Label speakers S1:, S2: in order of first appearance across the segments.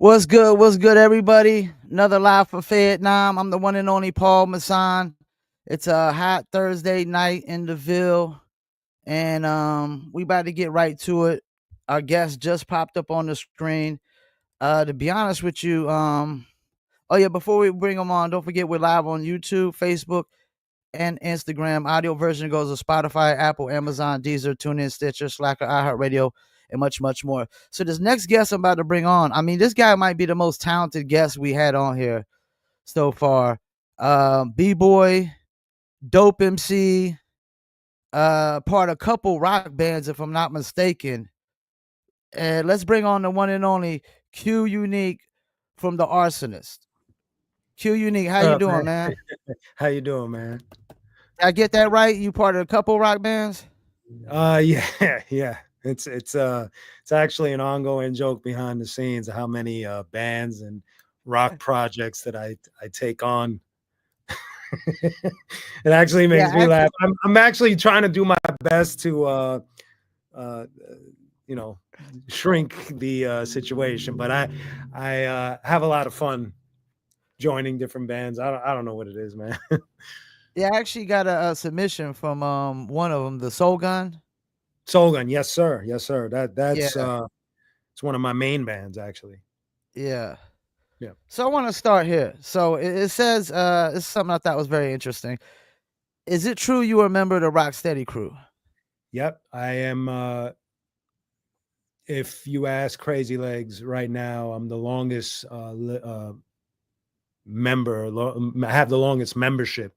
S1: What's good? What's good, everybody? Another live for Fayettenam. I'm the one and only Paul Masson. It's a hot Thursday night in the Ville, and we about to get right to it. Our guest just popped up on the screen. To be honest with you, oh yeah, before we bring him on, don't forget we're live on YouTube, Facebook, and Instagram. Audio version goes to Spotify, Apple, Amazon, Deezer, TuneIn, Stitcher, Slacker, iHeartRadio, and much, much more. So this next guest I'm about to bring on, I mean, this guy might be the most talented guest we had on here so far. B-boy, dope MC, part of a couple rock bands, if I'm not mistaken. And let's bring on the one and only Q Unique from the Arsonists. Q Unique, how
S2: What
S1: you
S2: up,
S1: doing,
S2: man?
S1: man?
S2: How you doing, man?
S1: Did I get that right? You part of a couple rock bands?
S2: Yeah, yeah. It's actually an ongoing joke behind the scenes of how many bands and rock projects that I take on. It actually
S1: Yeah,
S2: makes me laugh. I'm actually trying to do my best to uh you know shrink the situation, but I have a lot of fun joining different bands. I don't know what it is, man.
S1: yeah, I actually got a submission from one of them, the Soul Gun.
S2: Soul Gun, yes sir, yes sir.
S1: Yeah,
S2: It's one of my main bands actually.
S1: yeah.
S2: Yeah.
S1: So I want to start here. So it says it's something I thought was very interesting. Is it true you were a member of the Rocksteady crew?
S2: Yep, I am. If you ask Crazy Legs right now, I'm the longest member. I have the longest membership.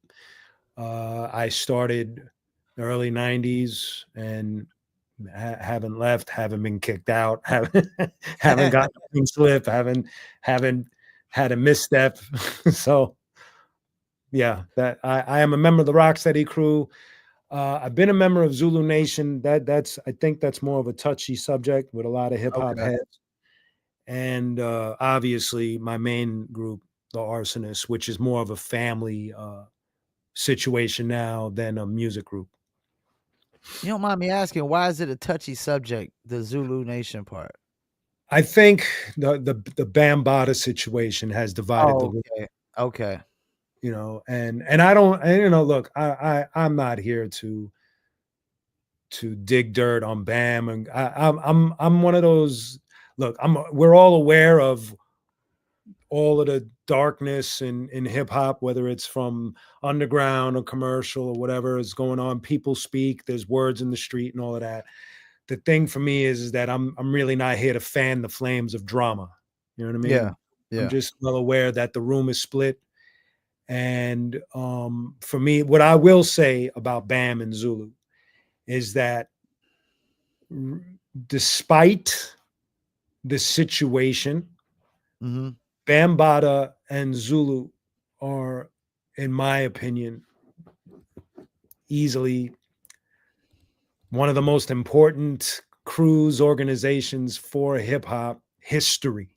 S2: I started the early '90s and haven't left, haven't been kicked out, haven't gotten a pink slip, haven't had a misstep. So yeah, that I am a member of the Rocksteady crew. I've been a member of Zulu Nation. I think that's more of a touchy subject with a lot of hip hop
S1: Okay.
S2: heads, and obviously my main group, the Arsonists, which is more of a family situation now than a music group.
S1: You don't mind me asking, why is it a touchy subject, the Zulu Nation part?
S2: I think the Bambaataa situation has divided the
S1: Oh,
S2: room,
S1: okay. Okay.
S2: and I don't, and, look, I'm not here to dig dirt on Bam, and I'm one of those. Look, we're all aware of all of the darkness in hip hop, whether it's from underground or commercial or whatever is going on. People speak. There's words in the street and all of that. The thing for me is that I'm really not here to fan the flames of drama. You know what I
S1: Yeah.
S2: mean? I'm
S1: Yeah.
S2: just well aware that the room is split. And for me, what I will say about Bam and Zulu is that despite the situation,
S1: Hmm.
S2: Bambaataa and Zulu are, in my opinion, easily one of the most important crews organizations for hip hop history,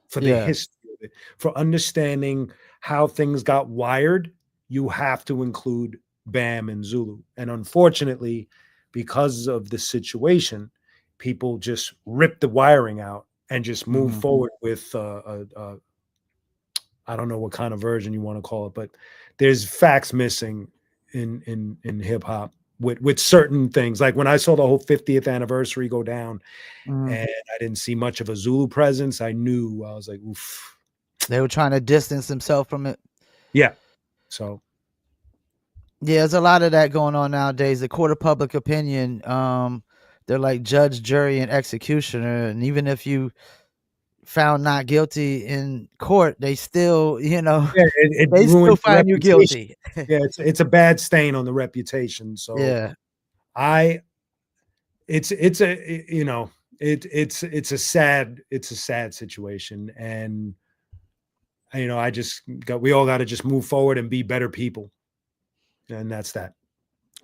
S2: for the
S1: Yeah.
S2: history of it, for understanding how things got wired. You have to include Bam and Zulu. And unfortunately, because of the situation, people just rip the wiring out and just move
S1: Hmm.
S2: forward with I don't know what kind of version you want to call it, but there's facts missing in hip hop with certain things. Like when I saw the whole 50th anniversary go down,
S1: Hmm.
S2: and I didn't see much of a Zulu presence, I knew I was like, oof,
S1: They were trying to distance themselves from it.
S2: yeah. So
S1: Yeah, there's a lot of that going on nowadays. The court of public opinion, they're like judge, jury, and executioner. And even if you found not guilty in court, they still,
S2: yeah, it
S1: they still
S2: ruins the
S1: find you
S2: reputation.
S1: guilty.
S2: Yeah, it's a bad stain on the reputation. So
S1: Yeah.
S2: I it's a it's a sad situation, and I just got we all got to just move forward and be better people, and that's that.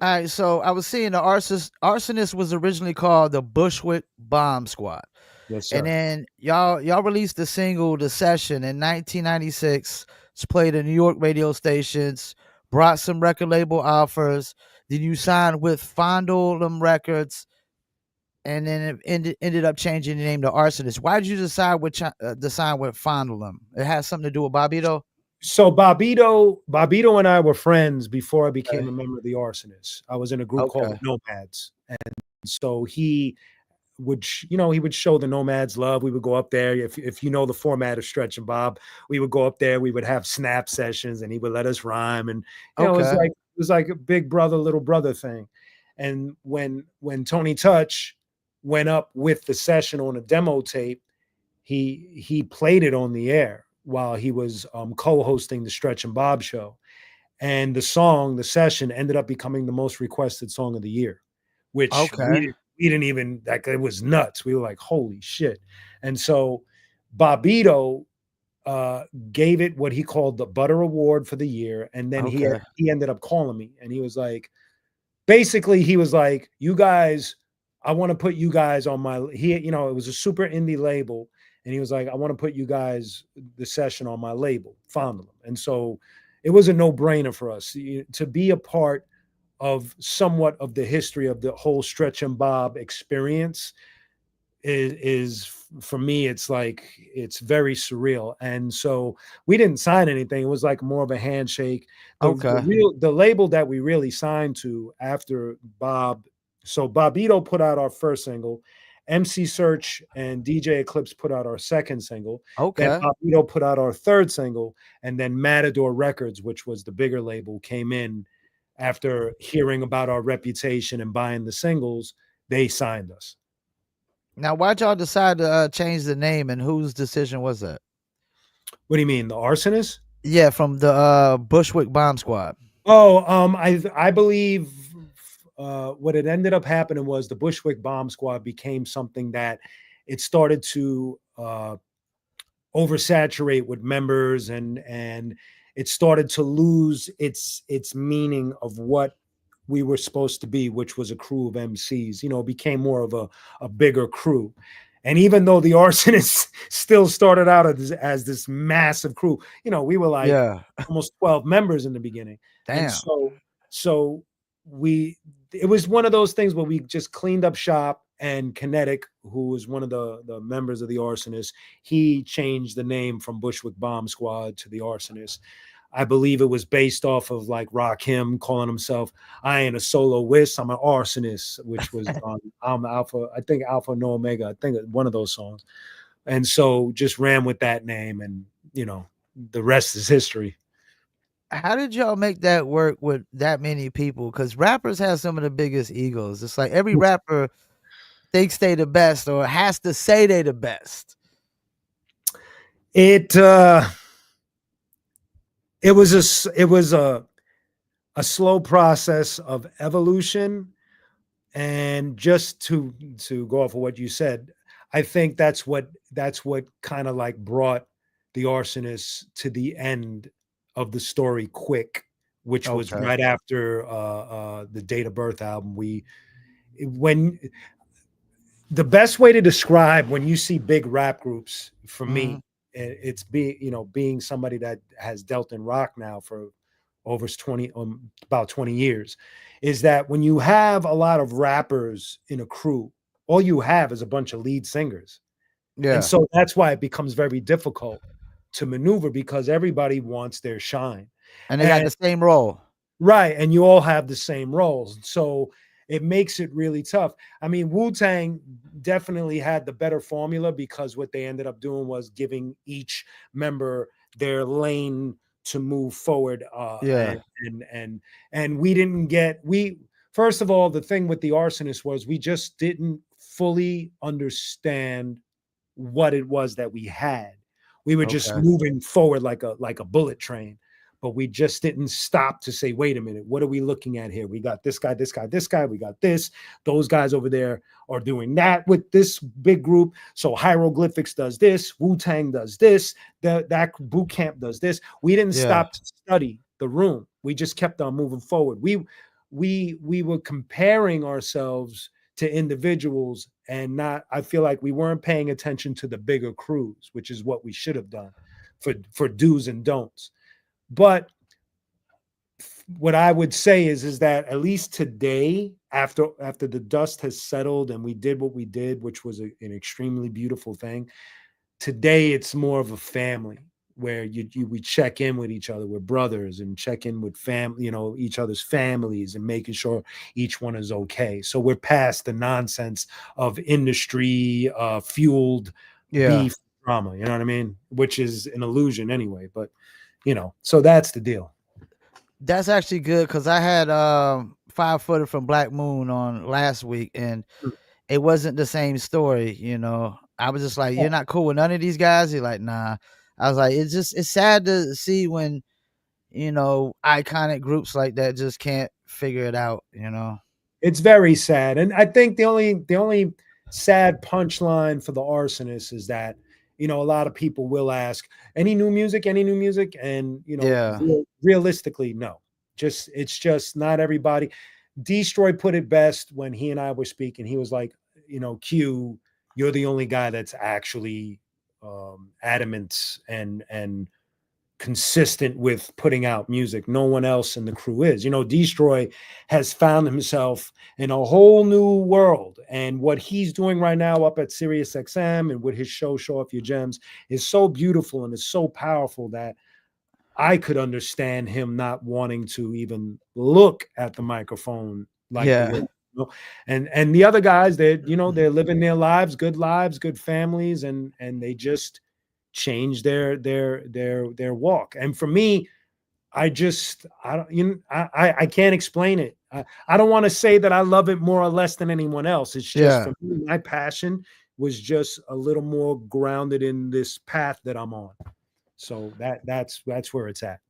S1: All right, so I was seeing the arsonist was originally called the Bushwick Bomb Squad,
S2: Yes,
S1: and
S2: sir.
S1: then y'all released the single "The Session" in 1996. It's played at New York radio stations, brought some record label offers. Then you signed with Fondle Records. and then it ended up changing the name to Arsonist. Why did you decide with Fondle? It has something to do with Bobito.
S2: So Bobito and I were friends before I became
S1: Okay.
S2: a member of the Arsonists. I was in a group called
S1: Okay.
S2: the Nomads, and so he would he would show the Nomads love. We would go up there. If you know the format of Stretch and Bob, we would go up there. We would have snap sessions, and he would let us rhyme. And
S1: Okay.
S2: it was like a big brother little brother thing. And when Tony Touch went up with the session on a demo tape, he played it on the air while he was co-hosting the Stretch and Bob show. And the session ended up becoming the most requested song of the year, which
S1: Okay.
S2: we didn't even, like, it was nuts. We were like, holy shit. And so Bobito uh, gave it what he called the Butter Award for the year. And then
S1: Okay.
S2: he ended up calling me and he was like, basically he was like, you guys, I want to put you guys on my, it was a super indie label. And he was like, I want to put you guys, the session, on my label, Fondle. And so it was a no-brainer for us to be a part of somewhat of the history of the whole Stretch and Bob experience. Is for me, it's like, it's very surreal. And so we didn't sign anything. It was like more of a handshake.
S1: Okay.
S2: The label that we really signed to after Bob, so Bobito put out our first single, MC Search and DJ Eclipse put out our second single, then
S1: Okay.
S2: Bobito put out our third single, and then Matador Records, which was the bigger label, came in after hearing about our reputation and buying the singles. They signed us.
S1: Now, why'd y'all decide to change the name, and whose decision was that?
S2: What do you mean, the Arsonist?
S1: Yeah, from the Bushwick Bomb Squad.
S2: Oh, I believe what had ended up happening was the Bushwick Bomb Squad became something that it started to oversaturate with members, and it started to lose its meaning of what we were supposed to be, which was a crew of MCs. It became more of a bigger crew. And even though the Arsonists still started out as this massive crew, we were like
S1: Yeah.
S2: almost 12 members in the beginning. And
S1: Damn.
S2: so we it was one of those things where we just cleaned up shop, and Kinetic, who was one of the members of the Arsonists, he changed the name from Bushwick Bomb Squad to the Arsonists. I believe it was based off of like Rakim calling himself, I ain't a soloist, I'm an arsonist, which was on Alpha, I think Alpha No Omega, I think one of those songs. And so just ran with that name, and the rest is history.
S1: How did y'all make that work with that many people? Because rappers have some of the biggest egos. It's like every rapper thinks they the best or has to say they the best.
S2: It it was a slow process of evolution. And just to go off of what you said, I think that's what kind of like brought the Arsonists to the end of the story quick, which was
S1: Okay.
S2: right after the Date of Birth album. When the best way to describe when you see big rap groups, for
S1: Mhm.
S2: me, it's being somebody that has dealt in rock now for over 20 about 20 years, is that when you have a lot of rappers in a crew, all you have is a bunch of lead singers. And
S1: Yeah.
S2: so that's why it becomes very difficult to maneuver, because everybody wants their shine.
S1: And they got
S2: And
S1: the same role.
S2: right, and you all have the same roles. So it makes it really tough. I mean, Wu-Tang definitely had the better formula, because what they ended up doing was giving each member their lane to move forward.
S1: Yeah.
S2: And we didn't get we first of all, the thing with the Arsonist was we just didn't fully understand what it was that we had. We were just
S1: Okay.
S2: moving forward like a bullet train, but we just didn't stop to say, wait a minute, what are we looking at here? We got this guy, this guy, this guy, we got this. Those guys over there are doing that with this big group. So Hieroglyphics does this, Wu-Tang does this, that boot camp does this. We didn't
S1: Yeah.
S2: stop to study the room. We just kept on moving forward. We were comparing ourselves to individuals, and not I feel like we weren't paying attention to the bigger crews, which is what we should have done for do's and don'ts. But what I would say is that at least today, after the dust has settled and we did what we did, which was an extremely beautiful thing, today it's more of a family where we check in with each other. We're brothers and check in with family, each other's families and making sure each one is okay. So we're past the nonsense of industry fueled
S1: Yeah,
S2: beef drama. You know what I mean? Which is an illusion anyway. But so that's the deal.
S1: that's actually good because I had 5 Footer from Black Moon on last week, and it wasn't the same story. I was just like, "You're not cool with none of these guys." He's like, "Nah." I was like, it's sad to see when iconic groups like that just can't figure it out.
S2: It's very sad, and I think the only sad punchline for the Arsonists is that a lot of people will ask, any new music, and
S1: Yeah,
S2: realistically, no. It's just not everybody. Destroy put it best when he and I were speaking. He was like, Q, you're the only guy that's actually adamant and consistent with putting out music. No one else in the crew is. Destroy has found himself in a whole new world. And what he's doing right now up at Sirius XM and with his show, Show Off Your Gems, is so beautiful and is so powerful that I could understand him not wanting to even look at the microphone like the
S1: yeah,
S2: way. And the other guys, they're living their lives, good families, and they just change their walk. And for me, I don't I can't explain it. I don't want to say that I love it more or less than anyone else. It's just
S1: yeah.
S2: for me, my passion was just a little more grounded in this path that I'm on. So that's where it's at.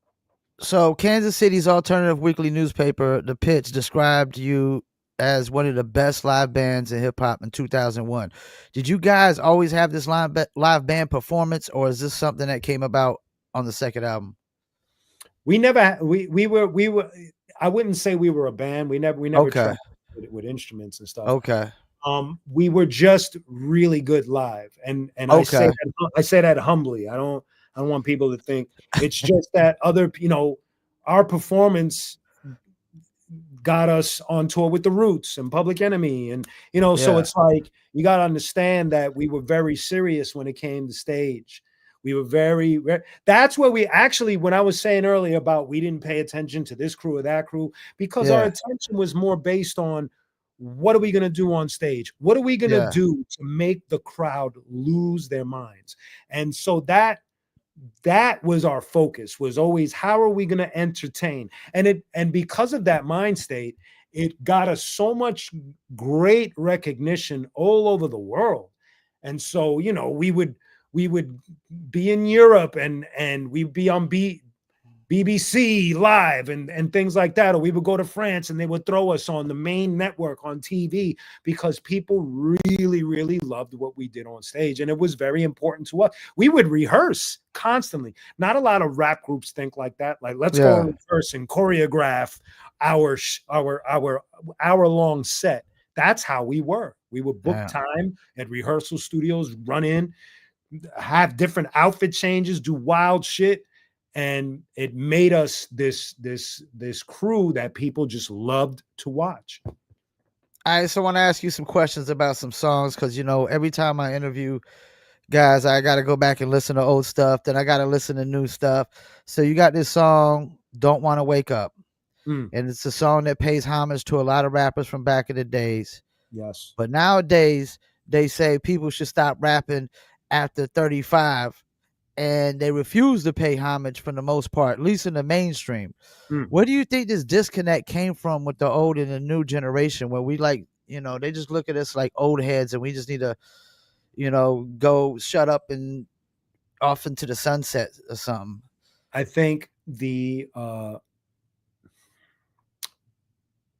S1: So Kansas City's alternative weekly newspaper, The Pitch, described you as one of the best live bands in hip hop in 2001. Did you guys always have this live band performance, or is this something that came about on the second album?
S2: We never we were I wouldn't say we were a band. We never
S1: Okay.
S2: tried with instruments and stuff.
S1: Okay.
S2: We were just really good live, and
S1: Okay.
S2: I say that humbly. I don't want people to think it's just that our performance got us on tour with the Roots and Public Enemy, and so
S1: Yeah.
S2: it's like you got to understand that we were very serious when it came to stage. We were that's where we actually, when I was saying earlier about we didn't pay attention to this crew or that crew, because our
S1: Yeah.
S2: attention was more based on what are we going to do on stage? What are we going to
S1: Yeah.
S2: do to make the crowd lose their minds? And so that was our focus, was always how are we going to entertain. And because of that mind state, it got us so much great recognition all over the world. And so we would be in Europe, and we'd be on BBC Live and things like that. Or we would go to France and they would throw us on the main network on TV because people really, really loved what we did on stage. And it was very important to us. We would rehearse constantly. Not a lot of rap groups think like that. Like, let's go
S1: Yeah.
S2: and rehearse and choreograph our hour-long set. That's how we were. We would book
S1: Yeah.
S2: time at rehearsal studios, run in, have different outfit changes, do wild shit, and it made us this crew that people just loved to watch.
S1: I just want to ask you some questions about some songs because every time I interview guys, I got to go back and listen to old stuff. Then I got to listen to new stuff. So you got this song, "Don't Want to Wake Up,"
S2: Mm,
S1: and it's a song that pays homage to a lot of rappers from back in the days.
S2: yes.
S1: But nowadays, they say people should stop rapping after 35, and they refuse to pay homage for the most part, at least in the mainstream.
S2: Mm.
S1: Where do you think this disconnect came from with the old and the new generation, where we they just look at us like old heads and we just need to, go shut up and off into the sunset or something?
S2: I think this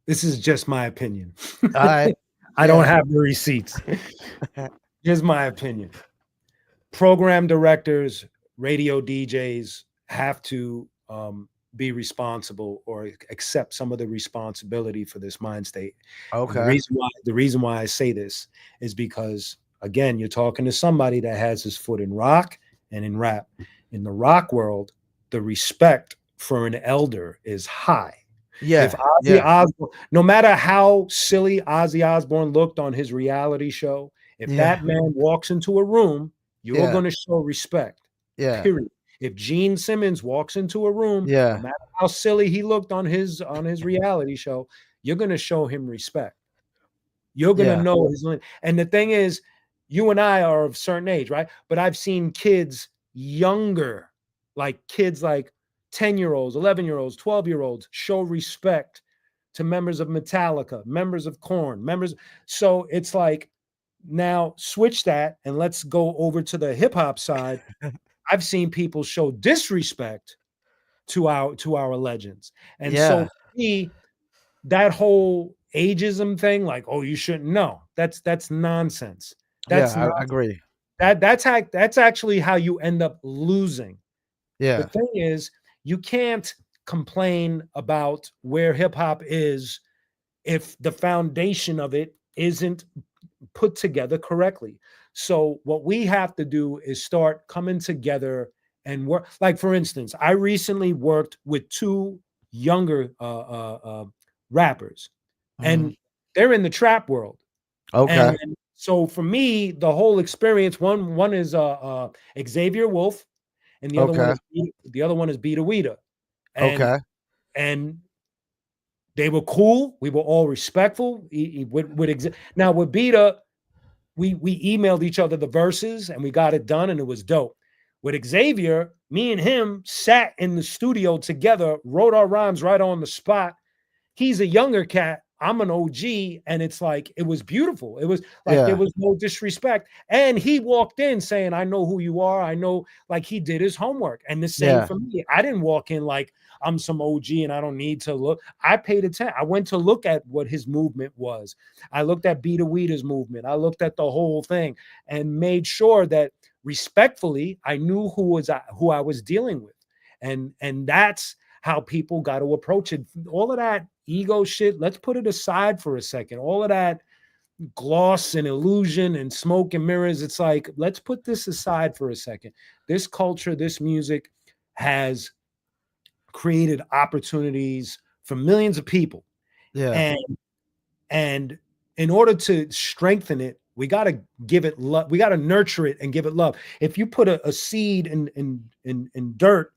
S2: is just my opinion.
S1: All right.
S2: I don't
S1: Yeah.
S2: have the receipts. Just my opinion. Program directors, radio DJs have to be responsible or accept some of the responsibility for this mind state. And the
S1: Okay.
S2: reason why I say this is because, again, you're talking to somebody that has his foot in rock and in rap. In the rock world, the respect for an elder is high. If
S1: Yeah,
S2: Ozzy
S1: yeah,
S2: Osbourne, no matter how silly Ozzy Osbourne looked on his reality show, if
S1: yeah,
S2: that man walks into a room, you're
S1: yeah,
S2: going to show respect.
S1: yeah,
S2: Period. If Gene Simmons walks into a room, no
S1: yeah,
S2: matter how silly he looked on his reality show, you're going to show him respect. You're going to
S1: yeah,
S2: know his limit. And the thing is, you and I are of a certain age, right? But I've seen kids younger, like kids like 10-year-olds, 11-year-olds, 12-year-olds show respect to members of Metallica, members of Korn, members. So it's like, now switch that and let's go over to the hip hop side. I've seen people show disrespect to our legends. And so
S1: yeah,
S2: for me, that whole ageism thing, like, oh, you shouldn't know. That's nonsense.
S1: yeah.
S2: That's
S1: I
S2: not
S1: agree.
S2: that's actually how you end up losing. The
S1: Yeah,
S2: thing is, you can't complain about where hip hop is if the foundation of it isn't put together correctly. So what we have to do is start coming together and work. Like for instance, I recently worked with two younger rappers,
S1: mhm.
S2: and they're in the trap world.
S1: Okay,
S2: And so for me, the whole experience, one is Xavier Wolf, and
S1: okay,
S2: the other one is Beta Weta, and
S1: okay.
S2: and they were cool. We were all respectful. Now with Beta, we emailed each other the verses and we got it done and it was dope. With Xavier, me and him sat in the studio together, wrote our rhymes right on the spot. He's a younger cat. I'm an OG, and it's like it was beautiful. It was like there
S1: Yeah,
S2: was no disrespect. And he walked in saying, I know who you are. I know, like he did his homework. And the same
S1: yeah,
S2: for me. I didn't walk in like I'm some OG and I don't need to look. I paid attention. I went to look at what his movement was. I looked at Beta Weeta's movement. I looked at the whole thing and made sure that respectfully, I knew who I was dealing with. And that's how people got to approach it. All of that ego shit, let's put it aside for a second. All of that gloss and illusion and smoke and mirrors, it's like, let's put this aside for a second. This culture, this music has created opportunities for millions of people.
S1: yeah,
S2: And and in order to strengthen it, we got to give it love. We got to nurture it and give it love. If you put a seed in dirt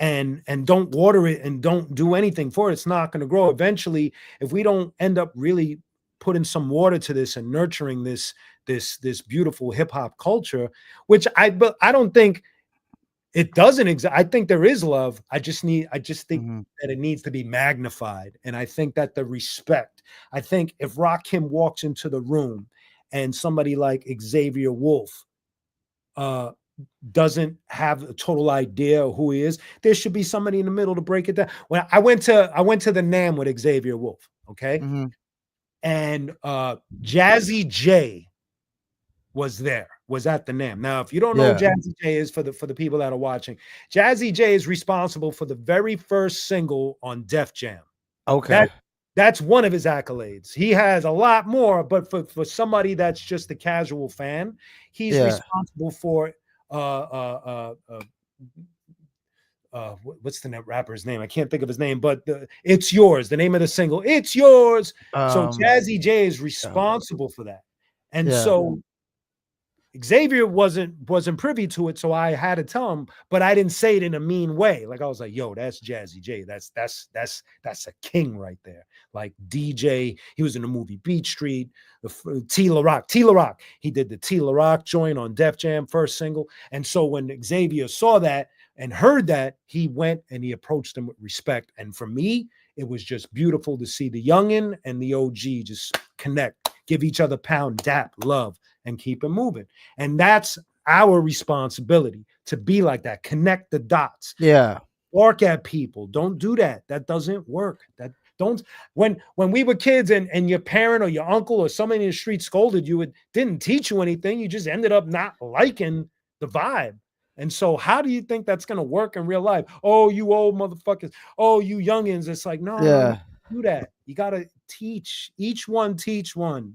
S2: and don't water it and don't do anything for it, it's not going to grow. Eventually, if we don't end up really putting some water to this and nurturing this beautiful hip hop culture, which I don't think it doesn't exist. I think there is love. I just think
S1: mhm.
S2: that it needs to be magnified. And I think that the respect, I think if Rakim walks into the room and somebody like Xavier Wolf uh doesn't have a total idea of who he is, there should be somebody in the middle to break it down. When I went to the NAM with Xavier Wolf, okay?
S1: Mhm.
S2: And Jazzy J was at the NAM. Now, if you don't know who
S1: Yeah.
S2: Jazzy J is, for the people that are watching, Jazzy J is responsible for the very first single on Def Jam.
S1: Okay.
S2: That that's one of his accolades. He has a lot more, but for somebody that's just a casual fan, he's
S1: Yeah.
S2: responsible for uh uh uh, uh what's the rapper's name? I can't think of his name, but It's Yours, the name of the single, It's Yours. So
S1: Um,
S2: Jazzy J is
S1: yeah.
S2: responsible for that. And
S1: Yeah.
S2: so Xavier wasn't privy to it, so I had to tell him, but I didn't say it in a mean way. Like I was like, "Yo, that's Jazzy J. That's a king right there." Like DJ, he was in the movie Beat Street, T La Rock, T La Rock. He did the T La Rock joint on Def Jam first single, and so when Xavier saw that and heard that, he went and he approached him with respect. And for me, it was just beautiful to see the youngin and the OG just connect, give each other pound, dap, love, and keep it moving. And that's our responsibility to be like that. Connect the dots.
S1: Yeah.
S2: Bark at people. Don't do that. That doesn't work. That don't when we were kids and your parent or your uncle or somebody in the street scolded you, it didn't teach you anything. You just ended up not liking the vibe. And so how do you think that's gonna work in real life? Oh, you old motherfuckers. Oh, you youngins. It's like, no, you
S1: Yeah.
S2: do that. You gotta teach one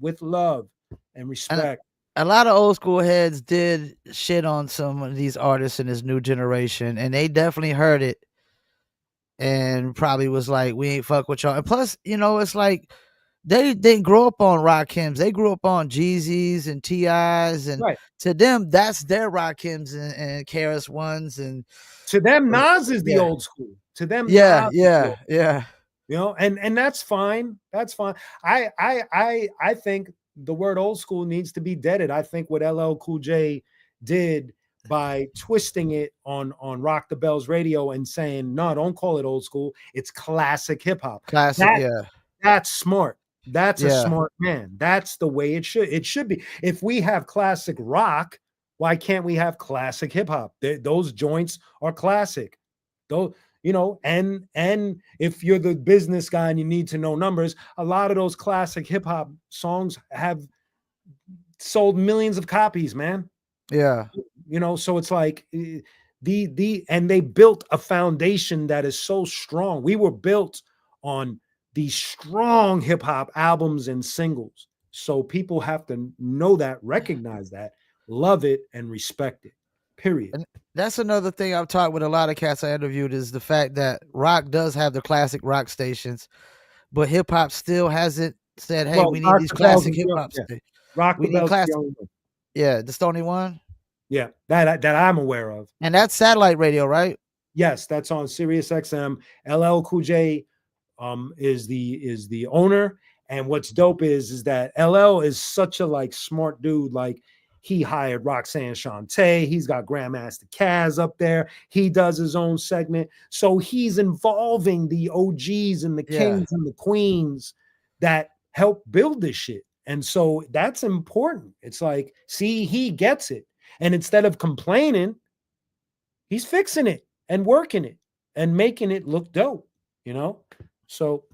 S2: with love and
S1: And
S2: respect.
S1: a lot of old school heads did shit on some of these artists in this new generation, and they definitely heard it. and probably was like, "We ain't fuck with y'all." And plus, it's like they didn't grow up on Rakims. They grew up on Jeezys and Ti's, and
S2: Right.
S1: to them, that's their Rakims and KRS Ones and
S2: To them,
S1: uh,
S2: Nas is the
S1: yeah,
S2: old school. To them,
S1: yeah,
S2: Nas is the
S1: yeah,
S2: old,
S1: yeah,
S2: and that's fine. That's fine. I think the word old school needs to be deaded. I think what LL Cool J did by twisting it on Rock the Bells radio and saying, no, don't call it old school. It's classic hip hop.
S1: classic,
S2: That
S1: yeah,
S2: that's smart. That's a
S1: yeah,
S2: smart man. That's the way it should be. If we have classic rock, why can't we have classic hip hop? Those joints are classic. Those, and if you're the business guy and you need to know numbers, a lot of those classic hip hop songs have sold millions of copies, man.
S1: yeah.
S2: So it's like and they built a foundation that is so strong. We were built on these strong hip hop albums and singles. So people have to know that, recognize that, love it, and respect it. Period.
S1: And that's another thing I've talked with a lot of cats I interviewed is the fact that rock does have the classic rock stations, but hip hop still hasn't said, "Hey,
S2: Well,
S1: we need these classic hip hop
S2: yeah.
S1: stations.
S2: Rock
S1: We
S2: the
S1: need
S2: Bells is the
S1: classic."
S2: only one.
S1: Yeah, the Stony one,
S2: Yeah, that I'm aware of.
S1: and that's satellite radio, right?
S2: Yes, that's on Sirius XM. LL Cool J is the owner. And what's dope is that LL is such a like smart dude. Like he hired Roxanne Shante. He's got Grandmaster Caz up there. He does his own segment. So he's involving the OGs and the
S1: Yeah,
S2: kings and the queens that help build this shit. And so that's important. It's like, see, he gets it. And instead of complaining, he's fixing it and working it and making it look dope, you know? So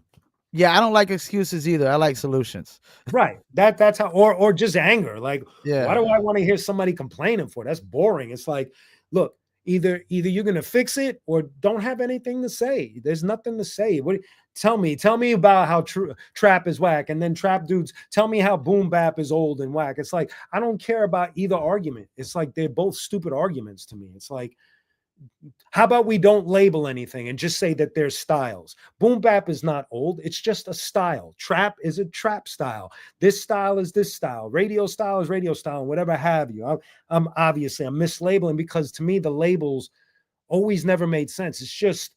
S1: yeah. I don't like excuses either. I like solutions.
S2: right. That's how or just anger. Like, why
S1: Yeah,
S2: do I want to hear somebody complaining for? That's boring. It's like, look, either you're gonna fix it or don't have anything to say. There's nothing to say. Tell me about how trap is whack, and then trap dudes tell me how boom bap is old and whack. It's like I don't care about either argument. It's like they're both stupid arguments to me. It's like, how about we don't label anything and just say that there's styles? Boom bap is not old. It's just a style. Trap is a trap style. This style is this style. Radio style is radio style, and whatever have you. I'm obviously I'm mislabeling because to me the labels always never made sense. It's just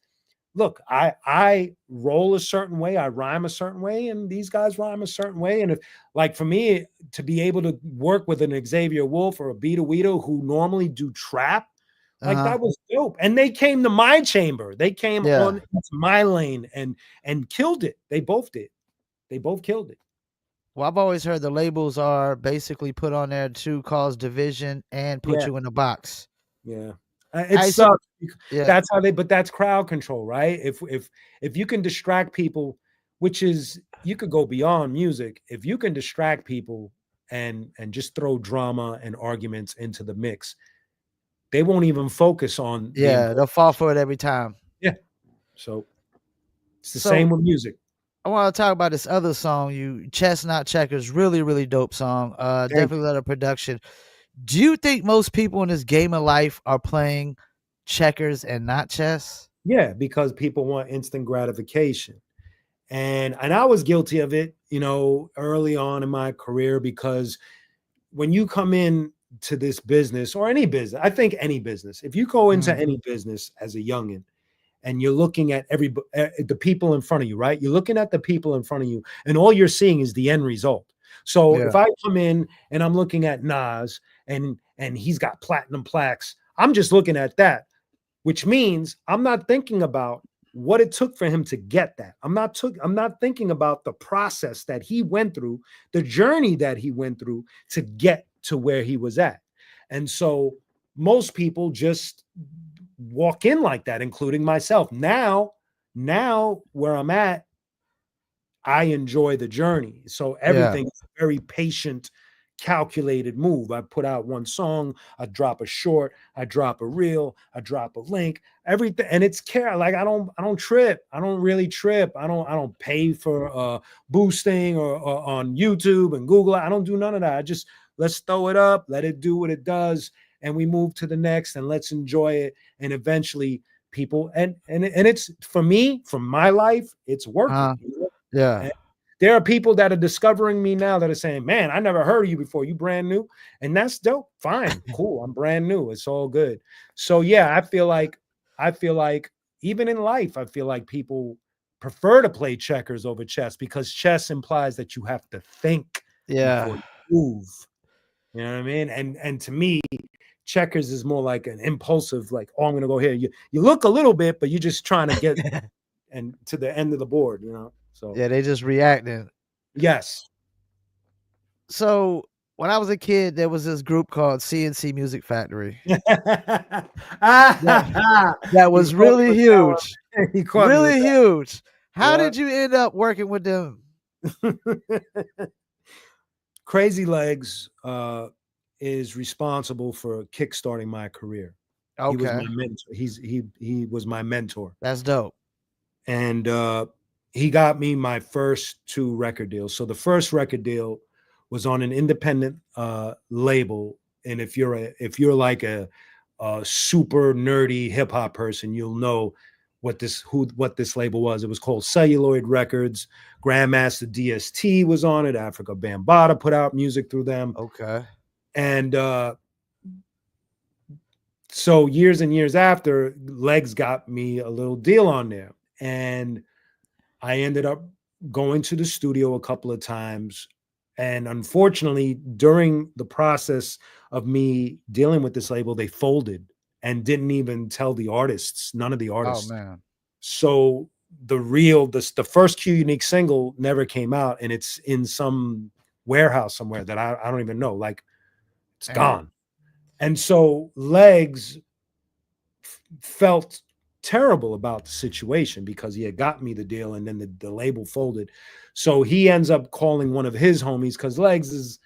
S2: look, I roll a certain way, I rhyme a certain way, and these guys rhyme a certain way. And if like for me to be able to work with an Xavier Wolf or a Beta Weedo who normally do trap, like
S1: uh-huh,
S2: that was dope. And they came to my chamber. They came
S1: yeah.
S2: on my lane and killed it. They both did. They both killed it.
S1: Well, I've always heard the labels are basically put on there to cause division and put
S2: Yeah.
S1: you in a box.
S2: Yeah. It
S1: I so
S2: sucks.
S1: yeah,
S2: That's how but that's crowd control, right? If you can distract people, which is you could go beyond music, if you can distract people and just throw drama and arguments into the mix, they won't even focus on the
S1: yeah, they'll
S2: important.
S1: fall for it every time.
S2: Yeah. So it's the same
S1: So
S2: with music.
S1: I want to talk about this other song, you Chestnut Checkers, really, really dope song.
S2: Thank
S1: Definitely love the production. Do you think most people in this game of life are playing checkers and not chess?
S2: Yeah, because people want instant gratification. And I was guilty of it, early on in my career because when you come in to this business or any business, I think any business, if you go into
S1: Mhm.
S2: any business as a youngin and you're looking at the people in front of you, right? You're looking at the people in front of you, and all you're seeing is the end result. So
S1: Yeah,
S2: if I come in and I'm looking at Nas and he's got platinum plaques, I'm just looking at that, which means I'm not thinking about what it took for him to get that. I'm not thinking about the process that he went through, the journey that he went through to get to where he was at. And so most people just walk in like that, including myself. Now where I'm at, I enjoy the journey. So
S1: yeah,
S2: everything is a very patient, calculated move. I put out one song, I drop a short, I drop a reel, I drop a link, everything, and it's care. Like I don't trip. I don't really trip. I don't pay for boosting or on YouTube and Google. I don't do none of that. I just let's throw it up, let it do what it does, and we move to the next, and let's enjoy it. And eventually people, and it's for me, from my life, it's working.
S1: Uh, yeah.
S2: And there are people that are discovering me now that are saying, "Man, I never heard of you before. You brand new," and that's dope. Fine, cool. I'm brand new. It's all good. So yeah, I feel like even in life, I feel like people prefer to play checkers over chess because chess implies that you have to think before
S1: Yeah.
S2: you move. You know what I mean? And to me, checkers is more like an impulsive, like, oh, I'm gonna go here. You look a little bit, but you're just trying to get and to the end of the board, you know. So
S1: Yeah, they just reacting.
S2: yes.
S1: So, when I was a kid, there was this group called CNC Music Factory that that
S2: You
S1: was
S2: caught me
S1: really
S2: with that
S1: huge.
S2: one. You caught me with
S1: Really huge. How
S2: that.
S1: did you end up working with them?
S2: Yeah. Crazy Legs is responsible for kickstarting my career. He was my
S1: Okay,
S2: mentor. He was my mentor.
S1: that's dope.
S2: And he got me my first two record deals. So the first record deal was on an independent label, and if you're like a super nerdy hip hop person, you'll know what this label was. It was called Celluloid Records. Grandmaster DST was on it. Africa Bambaataa put out music through them,
S1: Okay.
S2: and so years and years after, Legs got me a little deal on there, and I ended up going to the studio a couple of times. And unfortunately, during the process of me dealing with this label, they folded and didn't even tell the artists, none of the
S1: Oh,
S2: artists.
S1: man.
S2: So the first Q Unique single never came out, and it's in some warehouse somewhere that I don't even know. Like, it's
S1: Damn.
S2: gone. And so Legs felt terrible about the situation because he had got me the deal and then the label folded. So he ends up calling one of his homies because Legs is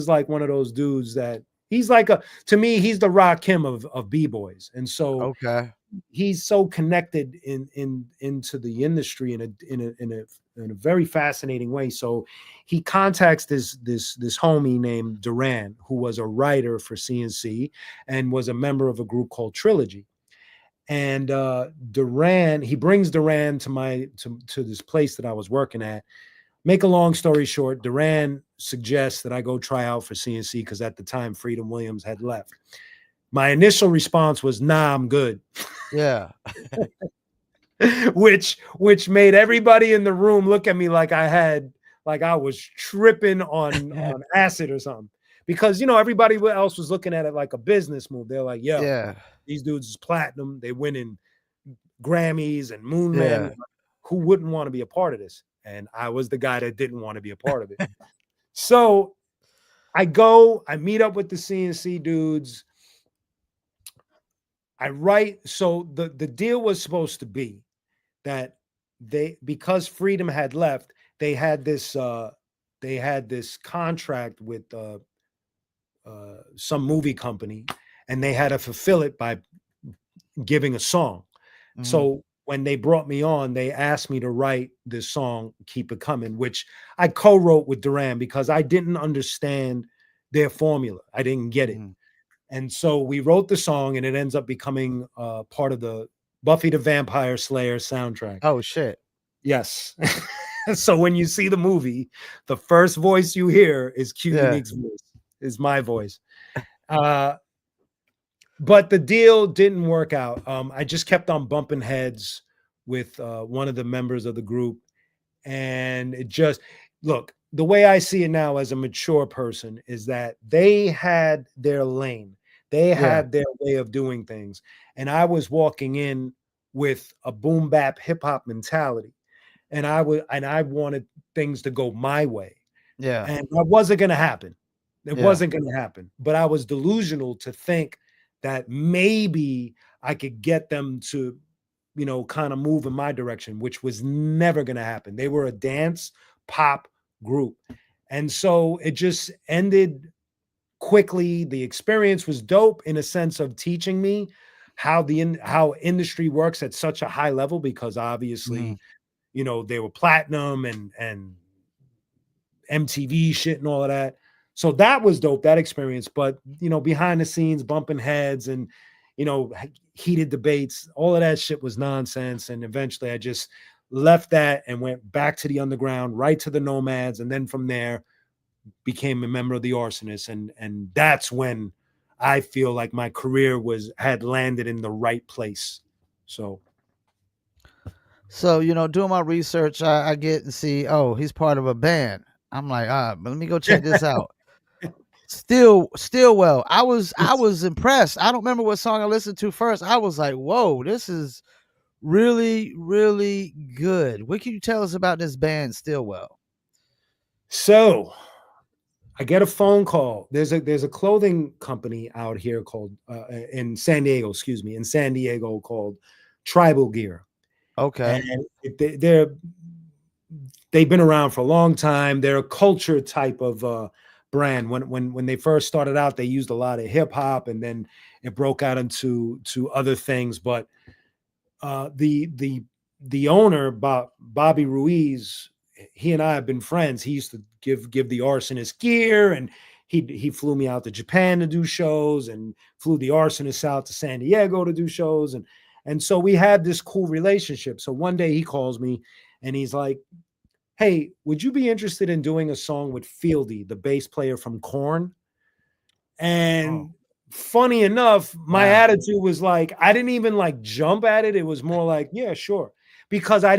S2: like one of those dudes that he's like to me, he's the Rakim of B-boys. And so
S1: Okay.
S2: he's so connected into the industry in a very fascinating way. So he contacts this homie named Duran, who was a writer for CNC and was a member of a group called Trilogy. And he brings Duran to this place that I was working at. Make a long story short, Duran suggests that I go try out for CNC because at the time Freedom Williams had left. My initial response was, "Nah, I'm good,"
S1: Yeah.
S2: which made everybody in the room look at me like I was tripping on acid or something. Because everybody else was looking at it like a business move. They're like, "Yo,
S1: Yeah.
S2: these dudes is platinum. They winning Grammys and Moon Man.
S1: Yeah.
S2: Who wouldn't want to be a part of this?" And I was the guy that didn't want to be a part of it. So I meet up with the CNC dudes. I write. So the deal was supposed to be that because Freedom had left, they had this contract with some movie company, and they had to fulfill it by giving a song.
S1: Mhm.
S2: So when they brought me on, they asked me to write this song, Keep It Coming, which I co-wrote with Duran because I didn't understand their formula. I didn't get it.
S1: Mhm.
S2: And so we wrote the song, and it ends up becoming part of the Buffy the Vampire Slayer soundtrack.
S1: Oh, shit.
S2: Yes. So when you see the movie, the first voice you hear is Q
S1: Yeah.
S2: Unique's voice, is my voice. Uh, but the deal didn't work out. I just kept on bumping heads with one of the members of the group, and it just look, the way I see it now as a mature person is that they had their lane, they
S1: Yeah.
S2: had their way of doing things, and I was walking in with a boom bap hip hop mentality, and I wanted things to go my way,
S1: Yeah.
S2: and that wasn't going to happen. It
S1: Yeah.
S2: wasn't going to happen. But I was delusional to think that maybe I could get them to, kind of move in my direction, which was never going to happen. They were a dance pop group. And so it just ended quickly. The experience was dope in a sense of teaching me how industry works at such a high level, because obviously,
S1: Mhm.
S2: they were platinum and MTV shit and all of that. So that was dope, that experience. But behind the scenes, bumping heads, and heated debates. All of that shit was nonsense. And eventually I just left that and went back to the underground, right to the Nomads. And then from there became a member of the Arsonists. And that's when I feel like my career had landed in the right place. So
S1: doing my research, I get and see, oh, he's part of a band. I'm like, but let me go check this out. Stillwell. I was impressed. I don't remember what song I listened to first. I was like, whoa, this is really, really good. What can you tell us about this band, Stillwell?
S2: So I get a phone call. There's a clothing company out here called in San Diego, called Tribal Gear,
S1: Okay.
S2: and they've been around for a long time. They're a culture type of brand. When they first started out, they used a lot of hip hop, and then it broke out into other things. But the owner, Bobby Ruiz, he and I have been friends. He used to give the Arsonist gear, and he flew me out to Japan to do shows, and flew the Arsonists out to San Diego to do shows, and so we had this cool relationship. So one day he calls me and he's like, "Hey, would you be interested in doing a song with Fieldy, the bass player from Korn?"
S1: Oh,
S2: And funny enough, my
S1: wow.
S2: attitude was like, I didn't even like jump at it. It was more like, yeah, sure. Because it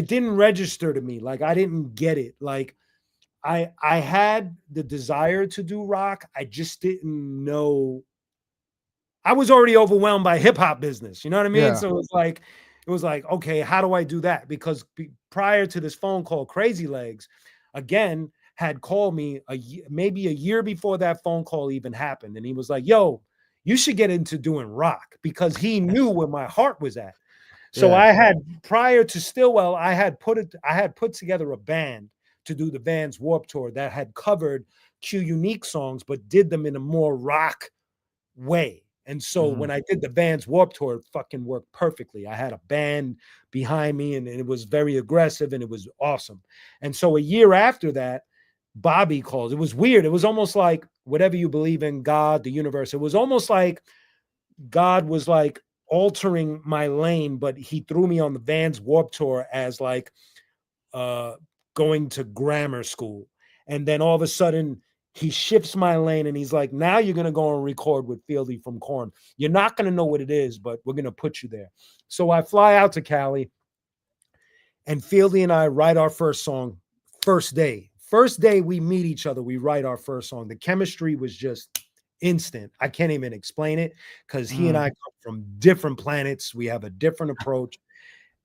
S2: didn't register to me. Like I didn't get it. Like I had the desire to do rock. I just didn't know. I was already overwhelmed by hip hop business. You know what I mean?
S1: Yeah.
S2: So it was like, okay, how do I do that? Because prior to this phone call, Crazy Legs, again, had called me maybe a year before that phone call even happened. And he was like, yo, you should get into doing rock, because he knew where my heart was at. So
S1: Yeah.
S2: I had, prior to Stillwell, I had put together a band to do the Vans Warped Tour that had covered Q Unique songs, but did them in a more rock way. And so
S1: Mhm.
S2: when I did the Vans Warped Tour, it fucking worked perfectly. I had a band behind me, and it was very aggressive, and it was awesome. And so a year after that, Bobby calls. It was weird. It was almost like, whatever you believe in, God, the universe, it was almost like God was like altering my lane, but he threw me on the Vans Warped Tour as like uh going to grammar school. And then all of a sudden he shifts my lane and he's like, now you're going to go and record with Fieldy from Korn. You're not going to know what it is, but we're going to put you there. So I fly out to Cali, and Fieldy and I write our first song. First day we meet each other, we write our first song. The chemistry was just instant. I can't even explain it, because he and
S1: Mhm.
S2: I come from different planets. We have a different approach,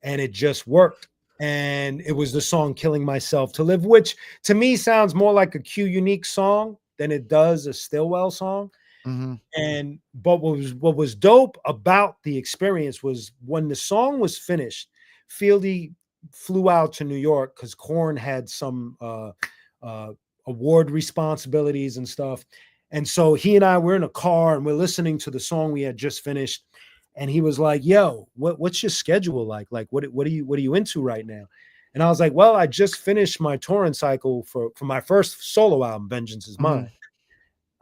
S2: and it just worked. And it was the song Killing Myself to Live, which to me sounds more like a Q Unique song than it does a Stillwell song.
S1: Mhm.
S2: And but what was dope about the experience was, when the song was finished, Fieldy flew out to New York because Korn had some uh, award responsibilities and stuff. And so he and I were in a car, and we're listening to the song we had just finished. And he was like, "Yo, what's your schedule like? Like, what are you into right now?" And I was like, "Well, I just finished my touring cycle for my first solo album, Vengeance Is Mine.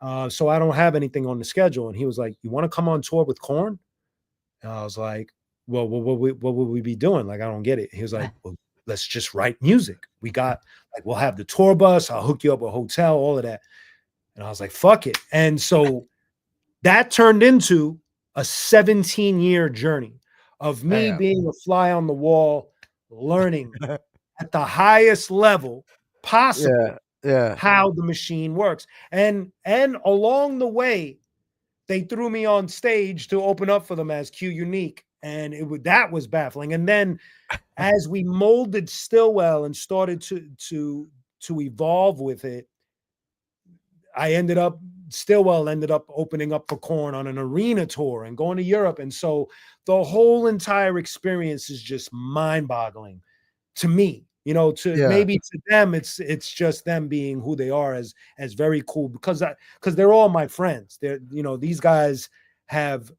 S1: Mhm.
S2: So I don't have anything on the schedule." And he was like, "You want to come on tour with Korn?" And I was like, "Well, what would we be doing? Like, I don't get it." He was like, "Well, let's just write music. We got, like, we'll have the tour bus. I'll hook you up a hotel, all of that." And I was like, "Fuck it." And so that turned into a 17-year journey of me
S1: Damn.
S2: being a fly on the wall, learning at the highest level possible
S1: Yeah. Yeah.
S2: how the machine works. And along the way, they threw me on stage to open up for them as Q Unique, and that was baffling. And then as we molded Stillwell and started to evolve with it, Stillwell ended up opening up for Korn on an arena tour and going to Europe. And so the whole entire experience is just mind-boggling to me. To
S1: Yeah.
S2: maybe to them, it's just them being who they are, as very cool, because they're all my friends. These guys have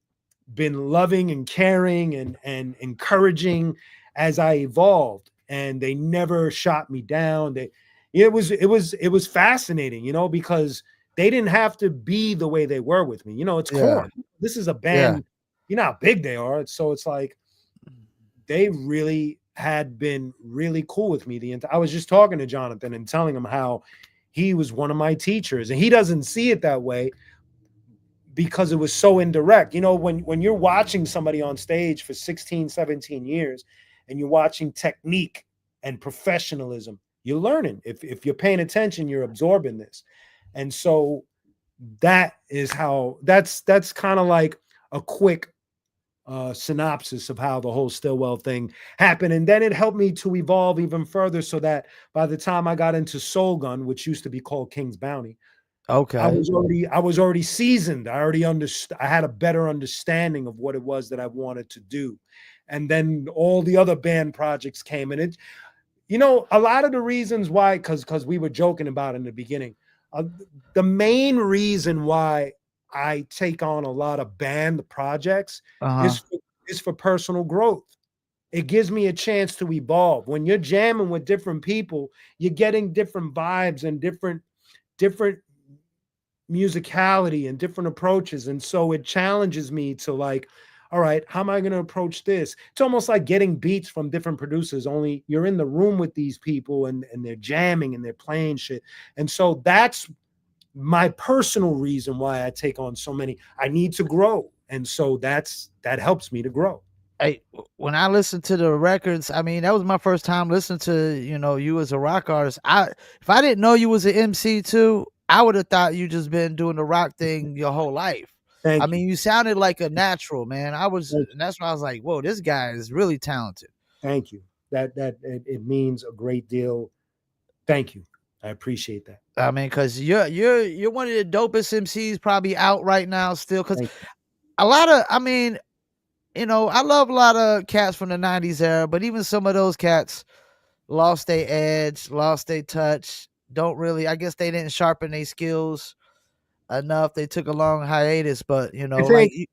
S2: been loving and caring and encouraging as I evolved, and they never shot me down. It was fascinating, because they didn't have to be the way they were with me. You know, it's
S1: Yeah.
S2: Corn. This is a
S1: Yeah.
S2: band. You know how big they are. So it's like they really had been really cool with me. I was just talking to Jonathan and telling him how he was one of my teachers, and he doesn't see it that way because it was so indirect. You know, when you're watching somebody on stage for 16, 17 years and you're watching technique and professionalism, you're learning. If you're paying attention, you're absorbing this. And so that is how that's kind of like a quick synopsis of how the whole Stillwell thing happened. And then it helped me to evolve even further so that by the time I got into Soul Gun, which used to be called King's Bounty,
S1: Okay.
S2: I was already seasoned. I already understood. I had a better understanding of what it was that I wanted to do. And then all the other band projects came, and it, you know, a lot of the reasons why, because we were joking about it in the beginning, uh, the main reason why I take on a lot of band projects
S1: Uh-huh.
S2: is is for personal growth. It gives me a chance to evolve. When you're jamming with different people, you're getting different vibes and different musicality and different approaches. And so it challenges me to like, all right, how am I going to approach this? It's almost like getting beats from different producers, only you're in the room with these people and they're jamming and they're playing shit. And so that's my personal reason why I take on so many. I need to grow. And so that helps me to grow.
S1: Hey, when I listened to the records, I mean, that was my first time listening to, you as a rock artist. If I didn't know you was an MC too, I would have thought you just been doing the rock thing your whole life. I
S2: Thank you.
S1: mean, you sounded like a natural, man.
S2: Thank you.
S1: And that's why I was like, whoa, this guy is really talented.
S2: Thank you. It means a great deal. Thank you. I appreciate that.
S1: I mean, because you're one of the dopest MCs probably out right now still. Because
S2: Thank
S1: a lot of, I mean, I love a lot of cats from the '90s era, but even some of those cats lost their edge, lost their touch. Don't really, I guess they didn't sharpen their skills enough. They took a long hiatus, but
S2: I
S1: like,
S2: think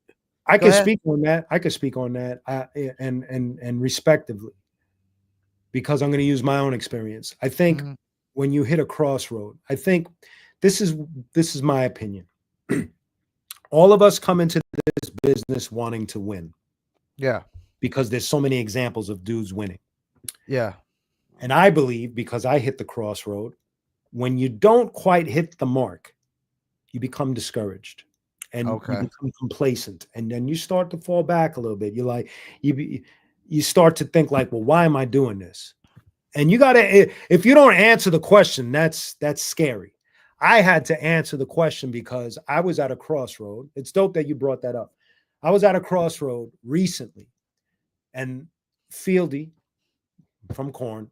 S2: I
S1: go
S2: could
S1: ahead.
S2: speak on that. I could speak on that, and respectively, because I'm going to use my own experience. I think
S1: Hmm.
S2: when you hit a crossroad, I think this is this is my opinion. All of us come into this business wanting to win
S1: Yeah,
S2: because there's so many examples of dudes winning.
S1: yeah,
S2: And I believe because I hit the crossroad, when you don't quite hit the mark, you become discouraged and you
S1: okay,
S2: become complacent, and then you start to fall back a little bit. You're like, you you start to think like, well, why am I doing this? And you got to, if you don't answer the question, that's scary. I had to answer the question because I was at a crossroad. It's dope that you brought that up. I was at a crossroad recently, and Fieldy from Corn,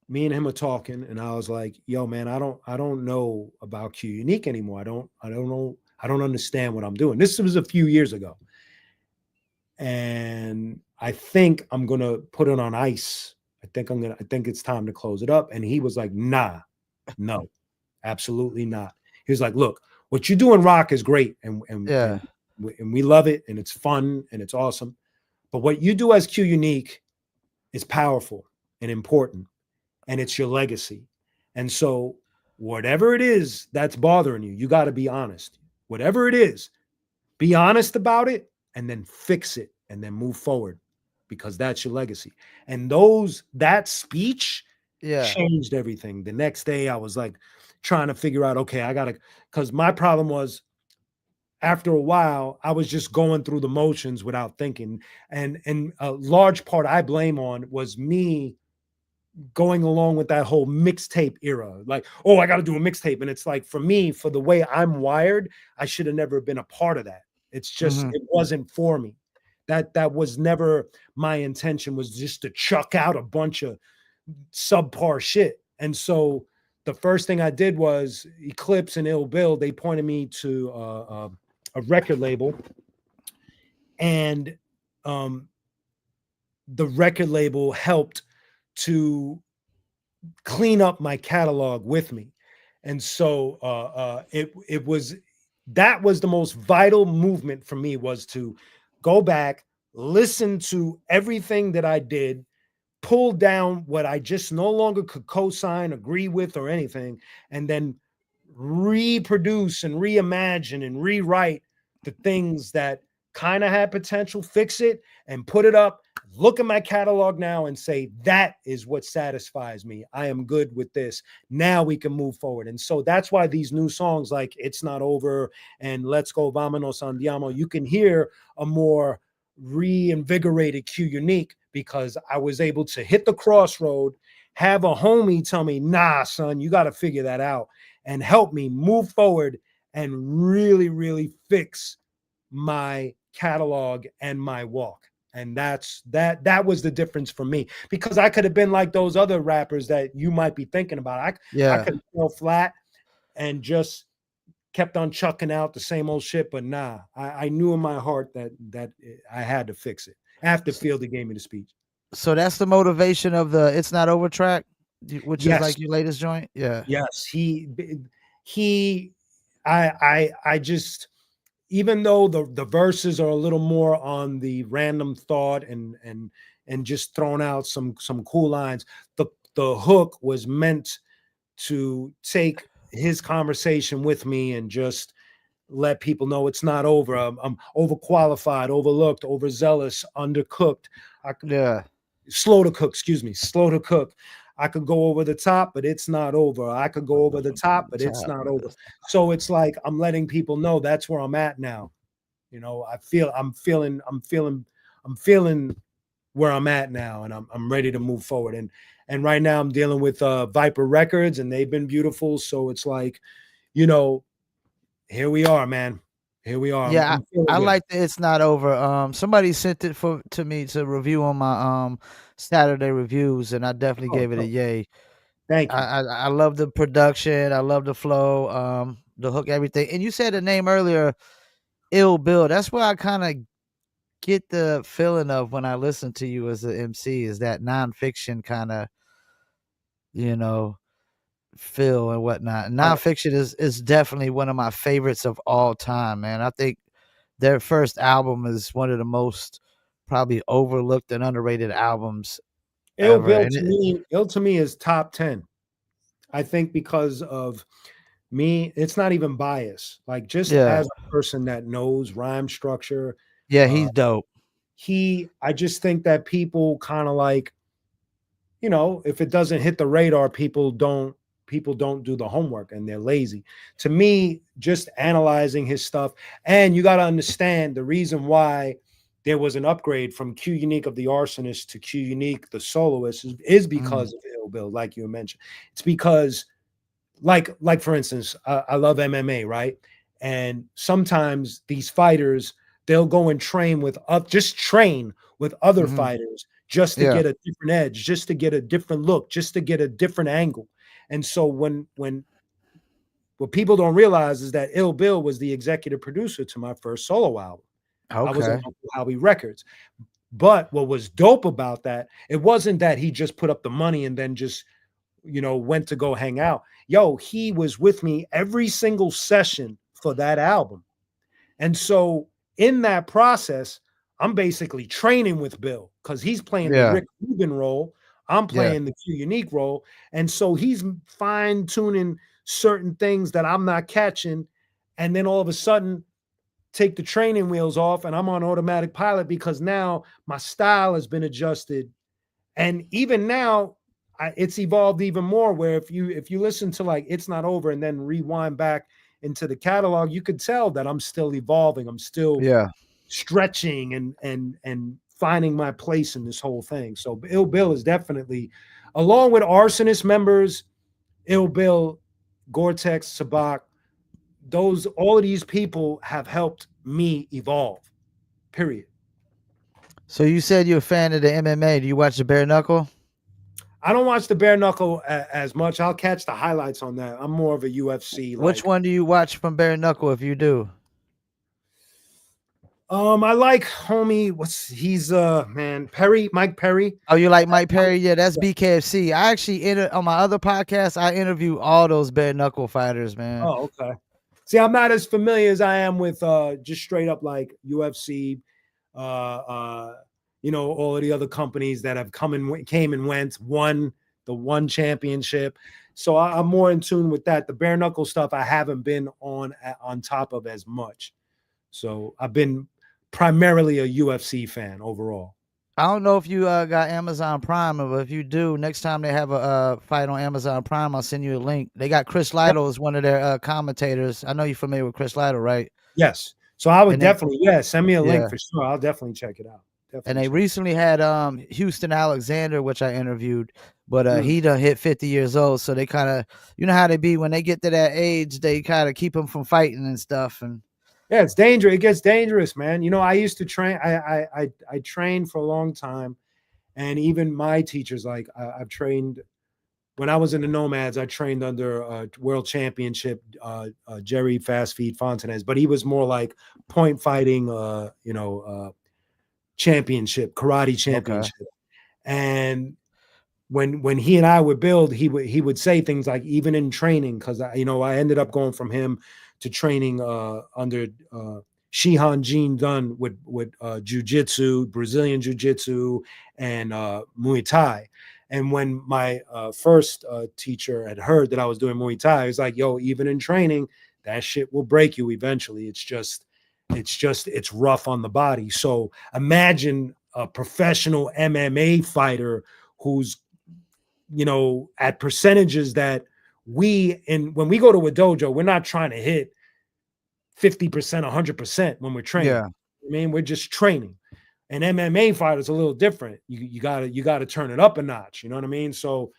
S2: me and him are talking, and I was like, "Yo, man, I don't know about Q Unique anymore. I don't know, I don't understand what I'm doing." This was a few years ago, and I think I'm gonna put it on ice. I think it's time to close it up. And he was like, "Nah, no, absolutely not." He was like, "Look, what you do in rock is great,
S1: yeah,
S2: and we love it, and it's fun, and it's awesome. But what you do as Q Unique is powerful and important, and it's your legacy. And so, whatever it is that's bothering you, you got to be honest. Whatever it is, be honest about it, and then fix it, and then move forward, because that's your legacy." And that speech
S1: yeah,
S2: changed everything. The next day, I was like trying to figure out, okay, I gotta, because my problem was after a while, I was just going through the motions without thinking. And a large part I blame on was me going along with that whole mixtape era. Like, oh, I got to do a mixtape. And it's like, for me, for the way I'm wired, I should have never been a part of that. It's just,
S1: hmm,
S2: it wasn't for me. That was never my intention, was just to chuck out a bunch of subpar shit. And so the first thing I did was Eclipse and Ill Bill. They pointed me to a record label, and um, the record label helped to clean up my catalog with me. And so it was, that was the most vital movement for me, was to go back, listen to everything that I did, pull down what I just no longer could co-sign, agree with, or anything, and then reproduce and reimagine and rewrite the things that kind of had potential, fix it and put it up, look at my catalog now and say, that is what satisfies me. I am good with this. Now we can move forward. And so that's why these new songs like It's Not Over and Let's Go Vamonos Andiamo, you can hear a more reinvigorated Q Unique, because I was able to hit the crossroad, have a homie tell me, nah, son, you got to figure that out, and help me move forward and really, really fix my catalog and my walk. And that was the difference for me, because I could have been like those other rappers that you might be thinking about. I could have fell flat and just kept on chucking out the same old shit, but nah, I knew in my heart that I had to fix it after Fieldy gave me the speech.
S1: So that's the motivation of the It's Not Over track, which is
S2: Yes,
S1: like your latest joint. Yeah.
S2: yes, he, I just, even though the verses are a little more on the random thought and just throwing out some cool lines, the hook was meant to take his conversation with me and just let people know it's not over. I'm overqualified, overlooked, overzealous, undercooked.
S1: Yeah.
S2: Slow to cook, excuse me, slow to cook. I could go over the top, but it's not over. I could go over the top, but it's not over. So it's like I'm letting people know that's where I'm at now. You know, I'm feeling where I'm at now, and I'm ready to move forward. And right now I'm dealing with Viper Records, and they've been beautiful. So it's like, you know, here we are, man. Here we are.
S1: Yeah,
S2: I'm feeling
S1: I
S2: good.
S1: like the It's Not Over. Somebody sent it to me to review on my Saturday reviews, and I definitely
S2: Oh,
S1: gave it a
S2: oh,
S1: yay.
S2: thank you.
S1: I love the production, I love the flow, the hook, everything. And you said the name earlier, Ill Bill. That's where I kind of get the feeling of when I listen to you as an MC, is that nonfiction kind of, you know, feel and whatnot.
S2: I,
S1: Nonfiction is definitely one of my favorites of all time, man. I think their first album is one of the most probably overlooked and underrated albums ever. And
S2: Ill to me is top 10. I think because of me, it's not even bias. Like, just
S1: yeah,
S2: as a person that knows rhyme structure,
S1: yeah,
S2: uh,
S1: he's dope.
S2: I just think that people kind of like, you know, if it doesn't hit the radar, people don't do the homework and they're lazy. To me, just analyzing his stuff, and you got to understand the reason why there was an upgrade from Q Unique of the Arsonist to Q Unique the soloist is
S1: Mm,
S2: because of Ill Bill, like you mentioned. It's because, like for instance, I love MMA, right? And sometimes these fighters, they'll go and train with just train with other
S1: mhm,
S2: fighters just to
S1: yeah,
S2: get a different edge, just to get a different look, just to get a different angle. And so when what people don't realize is that Ill Bill was the executive producer to my first solo album. I was on
S1: okay,
S2: Uncle Howie Records. But what was dope about that, it wasn't that he just put up the money and then just, you know, went to go hang out. Yo, he was with me every single session for that album. And so in that process, I'm basically training with Bill because he's playing the
S1: yeah,
S2: Rick Rubin role. I'm
S1: yeah,
S2: playing the Q Unique role. And so he's fine tuning certain things that I'm not catching. And then all of a sudden, take the training wheels off and I'm on automatic pilot because now my style has been adjusted. And even now, it's evolved even more. Where if you listen to like It's Not Over and then rewind back into the catalog, you could tell that I'm still evolving. I'm still
S1: yeah.
S2: stretching and finding my place in this whole thing. So Ill Bill is definitely, along with Arsonist members, Ill Bill, Gore-Tex, Sabak, all of these people have helped me evolve. Period.
S1: So you said you're a fan of the MMA. Do you watch the bare knuckle?
S2: I don't watch the bare knuckle as much. I'll catch the highlights on that. I'm more of a UFC
S1: Which
S2: like.
S1: one do you watch from bare knuckle if you do?
S2: I like homie. What's he's man Perry, Mike Perry.
S1: Oh, you like Mike Perry? Yeah, that's BKFC. I actually on my other podcast, I interview all those bare knuckle fighters, man.
S2: Oh, okay. See, I'm not as familiar as I am with just straight up like UFC. Uh, uh, you know, all of the other companies that have came and went, won the one championship. So I'm more in tune with that. The bare knuckle stuff I haven't been on top of as much. So I've been primarily a UFC fan overall.
S1: I don't know if you got Amazon Prime, but if you do, next time they have a fight on Amazon Prime, I'll send you a link. They got Chris Lytle as one of their commentators. I know you're familiar with Chris Lytle, right?
S2: Yes. So I would
S1: And they,
S2: definitely, send me a link
S1: yeah,
S2: for sure. I'll definitely check it out.
S1: and
S2: Definitely
S1: they
S2: check.
S1: recently had Houston Alexander, which I interviewed, but
S2: Mm.
S1: he done hit 50 years old, so they kind of, you know how they be when they get to that age, they kind of keep them from fighting and stuff. And
S2: Yeah, it's dangerous. It gets dangerous, man. You know, I used to train. I trained for a long time, and even my teachers, like I've trained when I was in the Nomads. I trained under World Championship Jerry Fast Feet Fontanez, but he was more like point fighting, championship, karate
S1: okay,
S2: championship. And when he and I would build, he would say things like, even in training, because I ended up going from him to training under Shihan Jean Dunn with jiu-jitsu, Brazilian jiu-jitsu, and Muay Thai. And when my first teacher had heard that I was doing Muay Thai, he was like, yo, even in training, that shit will break you eventually. It's rough on the body. So imagine a professional MMA fighter who's at percentages that when we go to a dojo, we're not trying to hit 50%, 100% when we're training.
S1: yeah,
S2: I mean, we're just training. An MMA fighter is a little different. You gotta turn it up a notch. You know what I mean? So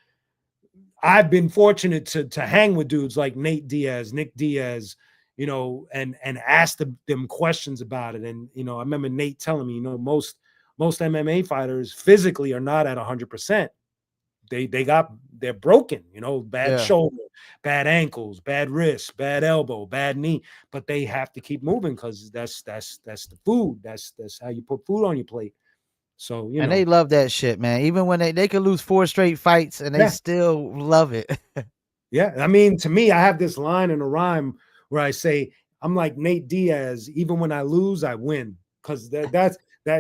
S2: I've been fortunate to hang with dudes like Nate Diaz, Nick Diaz, and ask them questions about it. And I remember Nate telling me, most MMA fighters physically are not at 100%. They're broken, bad
S1: yeah.
S2: shoulder, bad ankles, bad wrist, bad elbow, bad knee, but they have to keep moving because that's the food. That's how you put food on your plate. So
S1: And they love that shit, man. Even when they could lose 4 straight fights and they
S2: yeah,
S1: still love it.
S2: yeah. I mean, to me, I have this line in a rhyme where I say, I'm like Nate Diaz. Even when I lose, I win, because that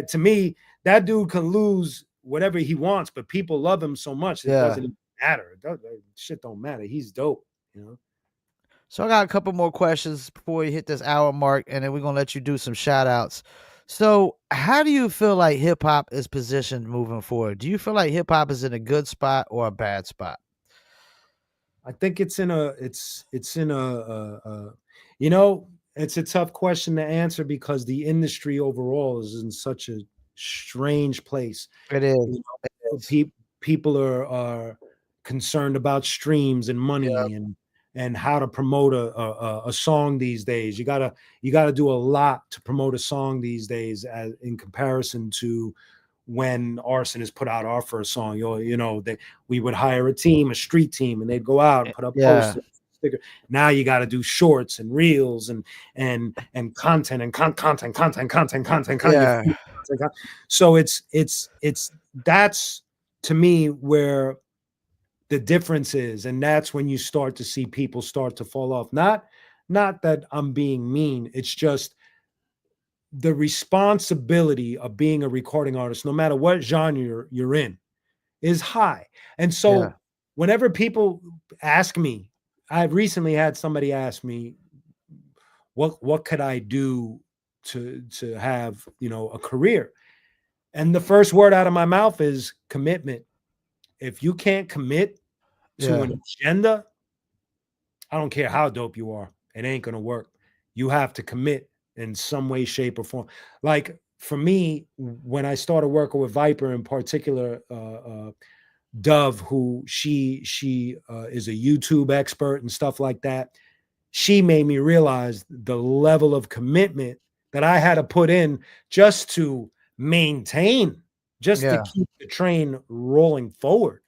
S2: to me, that dude can lose whatever he wants, but people love him so much that it
S1: Yeah.
S2: doesn't even matter. Shit don't matter. He's dope.
S1: So I got a couple more questions before we hit this hour mark, and then we're gonna let you do some shout outs. So how do you feel like hip hop is positioned moving forward? Do you feel like hip hop is in a good spot or a bad spot?
S2: I think it's a tough question to answer because the industry overall is in such a strange place.
S1: It is.
S2: You
S1: It
S2: know,
S1: is.
S2: people are concerned about streams and
S1: Yeah.
S2: money and how to promote a song these days. You gotta do a lot to promote a song these days, in comparison to when Arsonists put out our first song. We would hire a street team, and they'd go out and put up
S1: Yeah.
S2: posters, stickers. Now you got to do shorts and reels and content and content.
S1: Yeah.
S2: So it's that's, to me, where the difference is, and that's when you start to see people start to fall off. Not that I'm being mean. It's just the responsibility of being a recording artist, no matter what genre you're in, is high. And
S1: Yeah.
S2: so whenever people ask me, I've recently had somebody ask me, what could I do to have, a career? And the first word out of my mouth is commitment. If you can't commit to
S1: Yeah.
S2: an agenda, I don't care how dope you are, it ain't gonna work. You have to commit in some way, shape, or form. Like for me, when I started working with Viper, in particular, Dove, who she is a YouTube expert and stuff like that, she made me realize the level of commitment that I had to put in just to maintain, just to
S1: Yeah.
S2: keep the train rolling forward.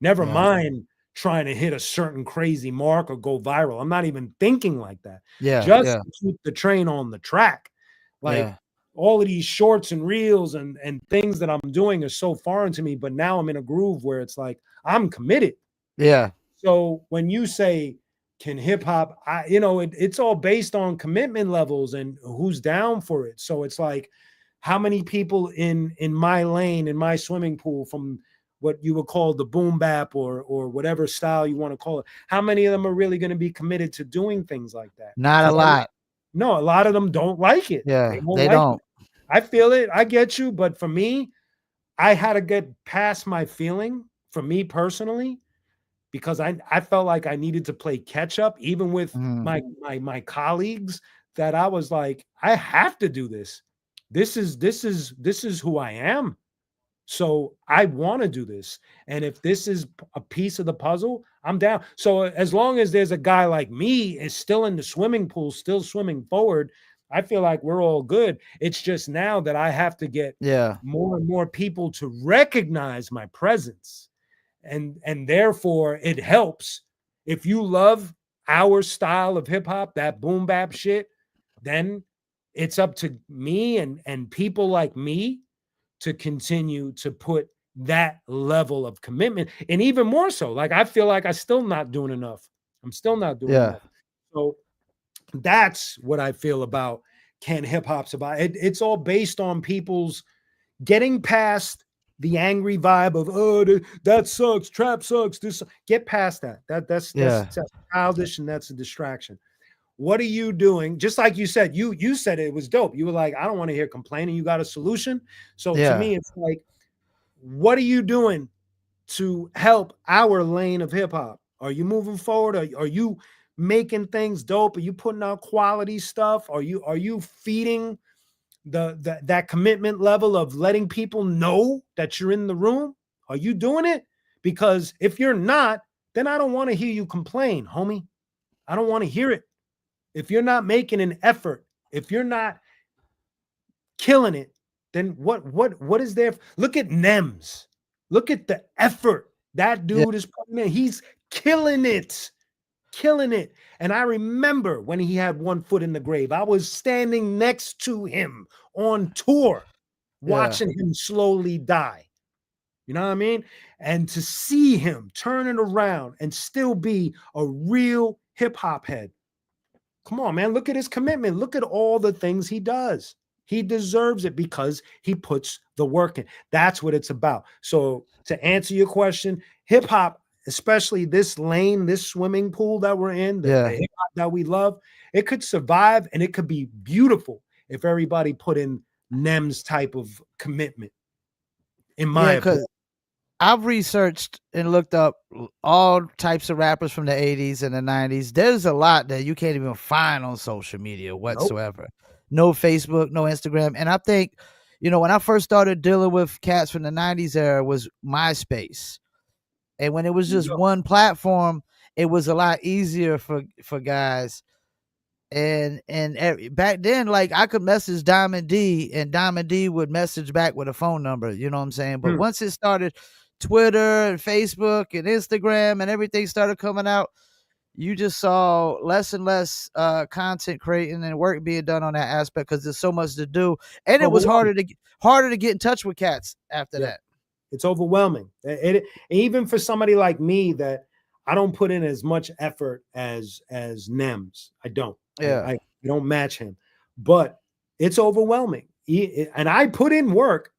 S2: Never
S1: Yeah.
S2: mind trying to hit a certain crazy mark or go viral. I'm not even thinking like that.
S1: Yeah.
S2: Just
S1: Yeah.
S2: to keep the train on the track. Like,
S1: Yeah.
S2: all of these shorts and reels and things that I'm doing are so foreign to me, but now I'm in a groove where it's like I'm committed.
S1: Yeah.
S2: So when you say, can hip hop, it's all based on commitment levels and who's down for it. So it's like, how many people in my lane, in my swimming pool, from what you would call the boom bap or whatever style you want to call it, how many of them are really going to be committed to doing things like that?
S1: Not a
S2: Because
S1: lot.
S2: no, a lot of them don't like it. They
S1: Yeah,
S2: don't
S1: they
S2: like
S1: don't.
S2: it. I feel it. I get you. But for me, I had to get past my feeling, for me personally, because I felt like I needed to play catch up, even with
S1: Mhm.
S2: my colleagues, that I was like, I have to do this. This is who I am. So I want to do this. And if this is a piece of the puzzle, I'm down. So as long as there's a guy like me is still in the swimming pool, still swimming forward, I feel like we're all good. It's just now that I have to get
S1: Yeah,
S2: more and more people to recognize my presence. And therefore it helps. If you love our style of hip hop, that boom bap shit, then it's up to me and people like me to continue to put that level of commitment. And even more so, like I feel like I'm still not doing enough. I'm still not doing
S1: yeah,
S2: enough. So that's what I feel about can hip hop's about. It's all based on people's getting past the angry vibe of that sucks, trap sucks. This get past that.
S1: yeah,
S2: That's childish and that's a distraction. What are you doing? Just like you said, you said it was dope. You were like, I don't want to hear complaining. You got a solution. So to
S1: yeah,
S2: me, it's like, what are you doing to help our lane of hip hop? Are you moving forward? Are you making things dope? Are you putting out quality stuff? Are you feeding that commitment level of letting people know that you're in the room? Are you doing it? Because if you're not, then I don't want to hear you complain, homie. I don't want to hear it. If you're not making an effort, if you're not killing it, then what is there? Look at Nems. Look at the effort that
S1: yeah,
S2: dude is putting in. He's killing it. Killing it. And I remember when he had one foot in the grave, I was standing next to him on tour,
S1: yeah,
S2: watching him slowly die. You know what I mean? And to see him turn it around and still be a real hip hop head. Come on, man. Look at his commitment. Look at all the things he does. He deserves it because he puts the work in. That's what it's about. So, to answer your question, hip hop, especially this lane, this swimming pool that we're in, the
S1: yeah,
S2: hip hop that we love, it could survive and it could be beautiful if everybody put in Nem's type of commitment, in my
S1: yeah.
S2: opinion.
S1: Because I've researched and looked up all types of rappers from the 80s and the 90s. There's a lot that you can't even find on social media
S2: Nope.
S1: whatsoever. No Facebook, no Instagram. And I think, when I first started dealing with cats from the 90s era was MySpace. And when it was
S2: There you
S1: just
S2: go.
S1: one platform, it was a lot easier for guys. And back then, like I could message Diamond D, and Diamond D would message back with a phone number. You know what I'm saying? But
S2: Hmm.
S1: once it started, Twitter and Facebook and Instagram and everything started coming out, you just saw less and less content creating and work being done on that aspect because there's so much to do, and it was
S2: Overwhelming.
S1: harder to get in touch with cats after
S2: Yeah.
S1: that.
S2: It's overwhelming. Even for somebody like me that I don't put in as much effort as Nems. I don't.
S1: Yeah,
S2: I don't match him. But it's overwhelming. And I put in work,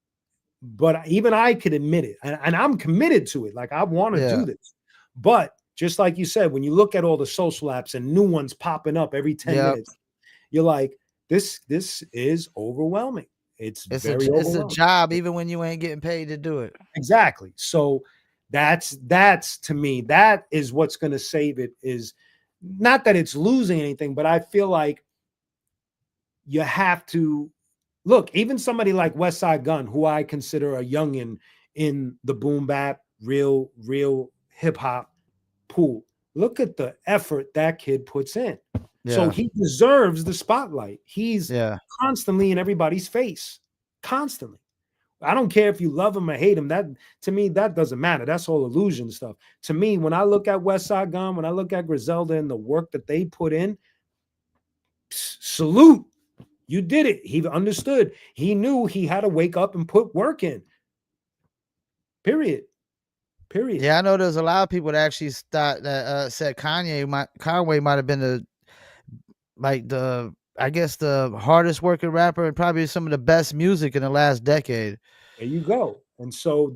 S2: but even I could admit it. And I'm committed to it. Like I want to
S1: yeah,
S2: do this. But just like you said, when you look at all the social apps and new ones popping up every 10
S1: yeah.
S2: minutes, you're like, this is overwhelming. It's very
S1: It's a
S2: overwhelming.
S1: job even when you ain't getting paid to do it.
S2: Exactly. So that's to me, that is what's going to save it. Is not that it's losing anything, but I feel like you have to look, even somebody like West Side Gun, who I consider a youngin in the boom bap, real hip hop pool. Look at the effort that kid puts in. So
S1: Yeah,
S2: he deserves the spotlight. He's
S1: yeah,
S2: constantly in everybody's face, constantly. I don't care if you love him or hate him. That to me, that doesn't matter. That's all illusion stuff. To me, when I look at West Side Gun, when I look at Griselda and the work that they put in, salute. You did it. He understood. He knew he had to wake up and put work in. Period. Period.
S1: yeah. I know there's a lot of people that actually thought that said Conway might have been the I guess the hardest working rapper and probably some of the best music in the last decade.
S2: There you go. And so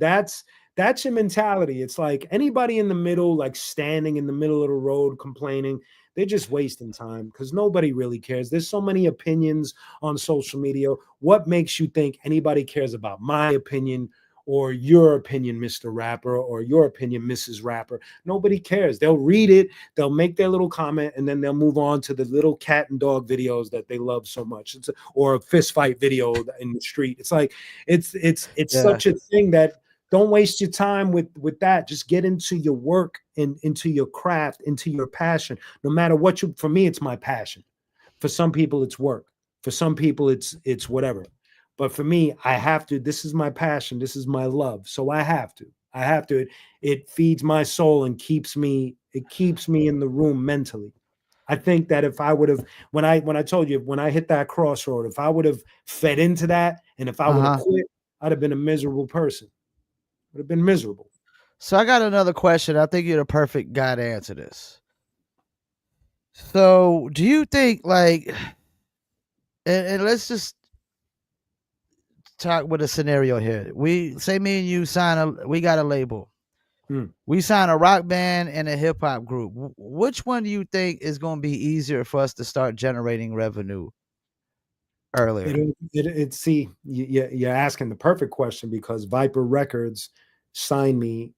S2: That's your mentality. It's like anybody in the middle, like standing in the middle of the road complaining, they're just wasting time because nobody really cares. There's so many opinions on social media. What makes you think anybody cares about my opinion or your opinion, Mr. Rapper, or your opinion, Mrs. Rapper? Nobody cares. They'll read it, they'll make their little comment, and then they'll move on to the little cat and dog videos that they love so much. Or a fist fight video in the street. It's like it's
S1: Yeah.
S2: such a thing that don't waste your time with that. Just get into your work and into your craft, into your passion. No matter what you, for me, it's my passion. For some people, it's work. For some people, it's whatever. But for me, I have to. This is my passion. This is my love. So I have to. I have to. It feeds my soul and keeps me. It keeps me in the room mentally. I think that if I would have, when I told you, when I hit that crossroad, if I would have fed into that, and if I would have
S1: Uh-huh.
S2: quit, I'd have been a miserable person. Would have been miserable.
S1: So I got another question. I think you're the perfect guy to answer this. So, do you think like and let's just talk with a scenario here. We say me and you we got a label.
S2: Hmm.
S1: We sign a rock band and a hip hop group. Which one do you think is going to be easier for us to start generating revenue earlier?
S2: See, you're asking the perfect question because Viper Records signed me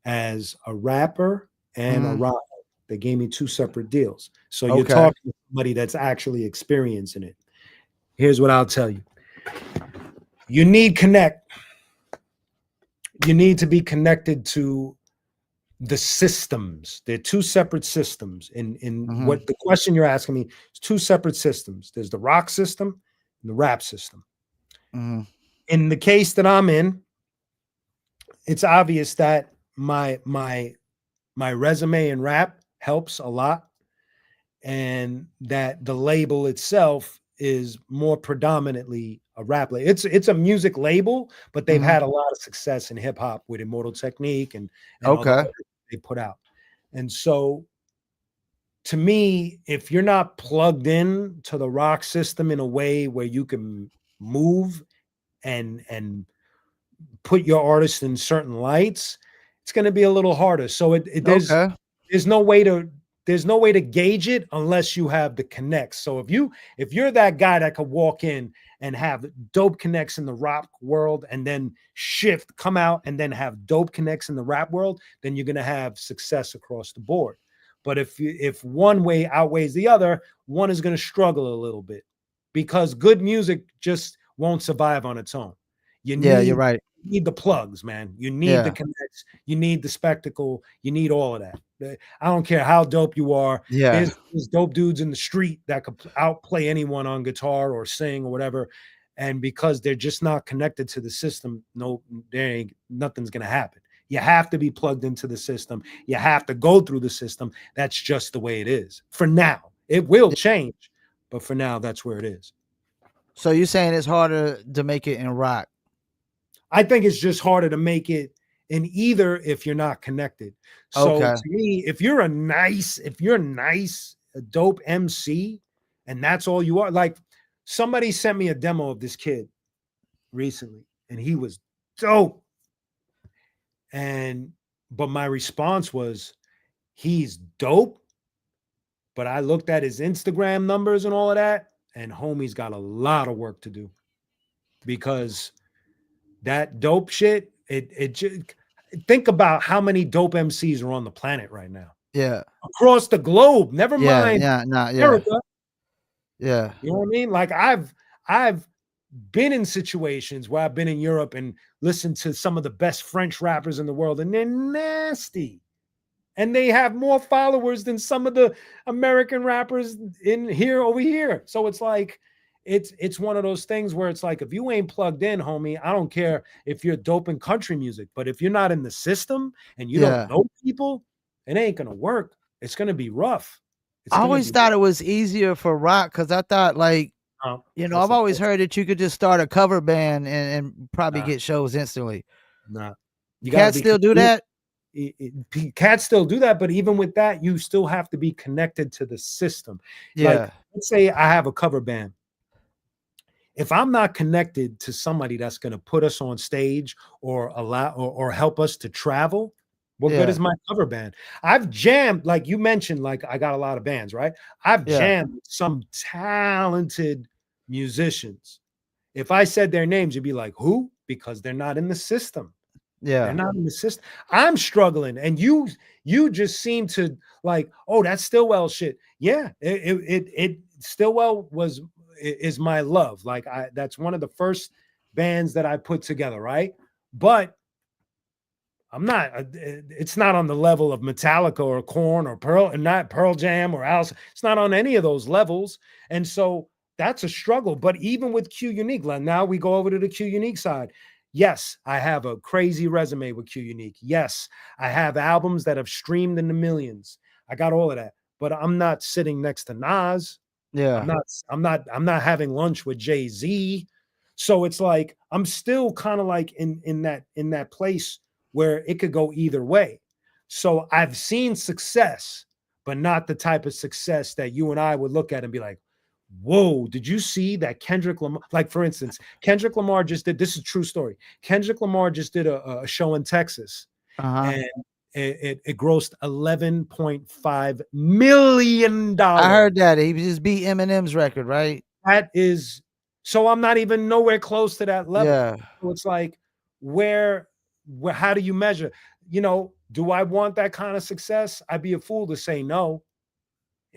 S2: as a rapper and a
S1: Mhm.
S2: rocker. They gave me two separate deals. So you're
S1: Okay.
S2: talking to somebody that's actually experiencing it. Here's what I'll tell you. You need connect. You need to be connected to the systems. They're two separate systems. In
S1: Mhm.
S2: what the question you're asking me is two separate systems. There's the rock system and the rap system.
S1: Mhm.
S2: In the case that I'm in, it's obvious that my resume in rap helps a lot, and that the label itself is more predominantly a rap label. It's a music label, but they've
S1: Mhm.
S2: had a lot of success in hip hop with Immortal Technique and other
S1: Okay.
S2: artists they put out. And so to me, if you're not plugged in to the rock system in a way where you can move and put your artist in certain lights, it's going to be a little harder. So
S1: Okay.
S2: there's no way to there's no way to gauge it unless you have the connects. So if you're that guy that could walk in and have dope connects in the rock world and then come out and then have dope connects in the rap world, then you're going to have success across the board. But if one way outweighs the other, one is going to struggle a little bit because good music just won't survive on its own. You
S1: Yeah, you're
S2: need
S1: right.
S2: the plugs, man. You need the
S1: Yeah.
S2: connects. You need the spectacle. You need all of that. I don't care how dope you are.
S1: Yeah.
S2: There's dope dudes in the street that could outplay anyone on guitar or sing or whatever. And because they're just not connected to the system, no, there ain't nothing's gonna happen. You have to be plugged into the system. You have to go through the system. That's just the way it is. For now, it will change, but for now, that's where it is.
S1: So you're saying it's harder to make it in rock?
S2: I think it's just harder to make it in either if you're not connected. So
S1: Okay.
S2: to me, if you're nice, a dope MC, and that's all you are, like somebody sent me a demo of this kid recently, and he was dope. And but my response was, he's dope, but I looked at his Instagram numbers and all of that, and homie's got a lot of work to do because that dope shit, it just think about how many dope MCs are on the planet right now.
S1: Yeah.
S2: Across the globe, never
S1: Yeah.
S2: mind
S1: Yeah. Nah. Yeah.
S2: America.
S1: Yeah.
S2: You know what I mean? Like I've been in situations where I've been in Europe and listened to some of the best French rappers in the world, and they're nasty. And they have more followers than some of the American rappers in here over here. So it's like it's one of those things where it's like if you ain't plugged in, homie, I don't care if you're dope in country music, but if you're not in the system and you don't
S1: Yeah.
S2: know people, it ain't gonna work. It's gonna be rough. It's
S1: I
S2: gonna
S1: always
S2: be
S1: thought it was easier for rock because I thought like
S2: that's
S1: I've
S2: a
S1: always heard that you could just start a cover band and probably
S2: nah,
S1: get shows instantly.
S2: nah. You gotta
S1: Cats
S2: be
S1: still do that?
S2: cats still do that, but even with that, you still have to be connected to the system. Like,
S1: Yeah.
S2: let's say I have a cover band. if I'm not connected to somebody that's going to put us on stage or allow or help us to travel, what good is
S1: Yeah.
S2: my cover band? I've jammed, like you mentioned, like I got a lot of bands, right? I've
S1: Yeah.
S2: jammed with some talented musicians. If I said their names, you'd be like, who? Because they're not in the system. They're
S1: Yeah.
S2: not in the system. I'm struggling, and you just seem to like, oh, that's Stillwell shit. Yeah, it Stillwell is my love. Like that's one of the first bands that I put together, right? But I'm not. It's not on the level of Metallica or Korn or Pearl, and not Pearl Jam or Alice. It's not on any of those levels, and so that's a struggle. But even with Q Unique, now we go over to the Q Unique side. Yes, I have a crazy resume with Q Unique. Yes, I have albums that have streamed in the millions. I got all of that, but I'm not sitting next to Nas. I'm
S1: Yeah.
S2: not. I'm not having lunch with Jay-Z. So it's like I'm still kind of like in that place where it could go either way. So I've seen success, but not the type of success that you and I would look at and be like, whoa, did you see that Kendrick Lamar? Like, for instance, Kendrick Lamar just did, this is a true story. Kendrick Lamar just did a show in Texas,
S1: Uh-huh.
S2: and it grossed $11.5 million.
S1: I heard that. He just beat Eminem's record, right?
S2: That is, so I'm not even nowhere close to that level.
S1: Yeah.
S2: So it's like, where, how do you measure? Do I want that kind of success? I'd be a fool to say no.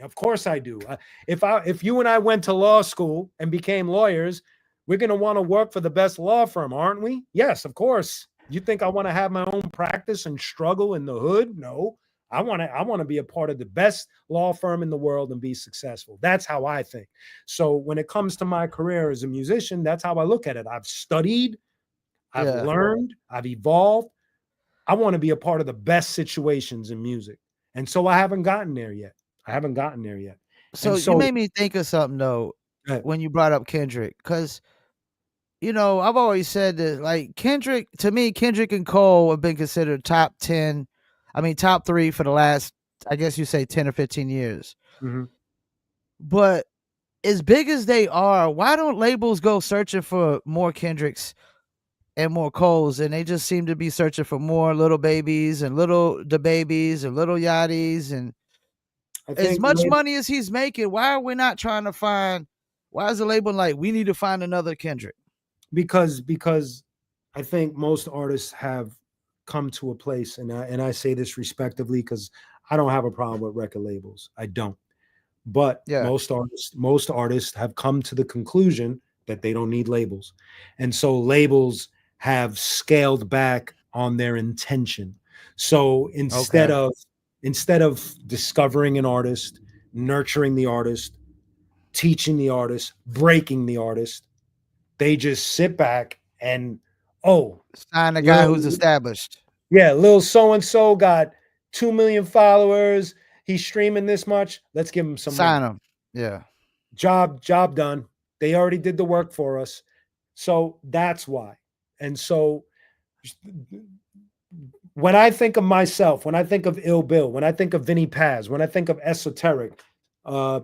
S2: Of course I do. If you and I went to law school and became lawyers, we're going to want to work for the best law firm, aren't we? Yes, of course. You think I want to have my own practice and struggle in the hood? No. I want to be a part of the best law firm in the world and be successful. That's how I think. So when it comes to my career as a musician, that's how I look at it. I've studied, I've
S1: Yeah.
S2: learned, I've evolved. I want to be a part of the best situations in music. And so I haven't gotten there yet. I haven't gotten there yet.
S1: So
S2: And
S1: you
S2: so
S1: made me think of something though
S2: uh,
S1: when you brought up Kendrick, because I've always said that like Kendrick, to me, Kendrick and Cole have been considered top 10, I mean top 3 for the last, I guess you say 10 or 15 years.
S2: mhm.
S1: But as big as they are, why don't labels go searching for more Kendricks and more Coles, and they just seem to be searching for more little babies and little the babies and little yachties, and
S2: I
S1: as
S2: think
S1: much money as he's making, why are we not trying to find? Why is the label like we need to find another Kendrick?
S2: because I think most artists have come to a place, and I say this respectively because I don't have a problem with record labels. I don't. But
S1: Yeah.
S2: most artists have come to the conclusion that they don't need labels. And so labels have scaled back on their intention. So
S1: Okay.
S2: instead of discovering an artist, nurturing the artist, teaching the artist, breaking the artist, they just sit back and, oh,
S1: Sign a guy
S2: little
S1: who's established.
S2: yeah, little so and so got 2 million followers, he's streaming this much, let's give him some
S1: Sign
S2: money.
S1: him. Yeah.
S2: Job done. They already did the work for us. So that's why. And so when I think of myself, when I think of Ill Bill, when I think of Vinny Paz, when I think of Esoteric, uh,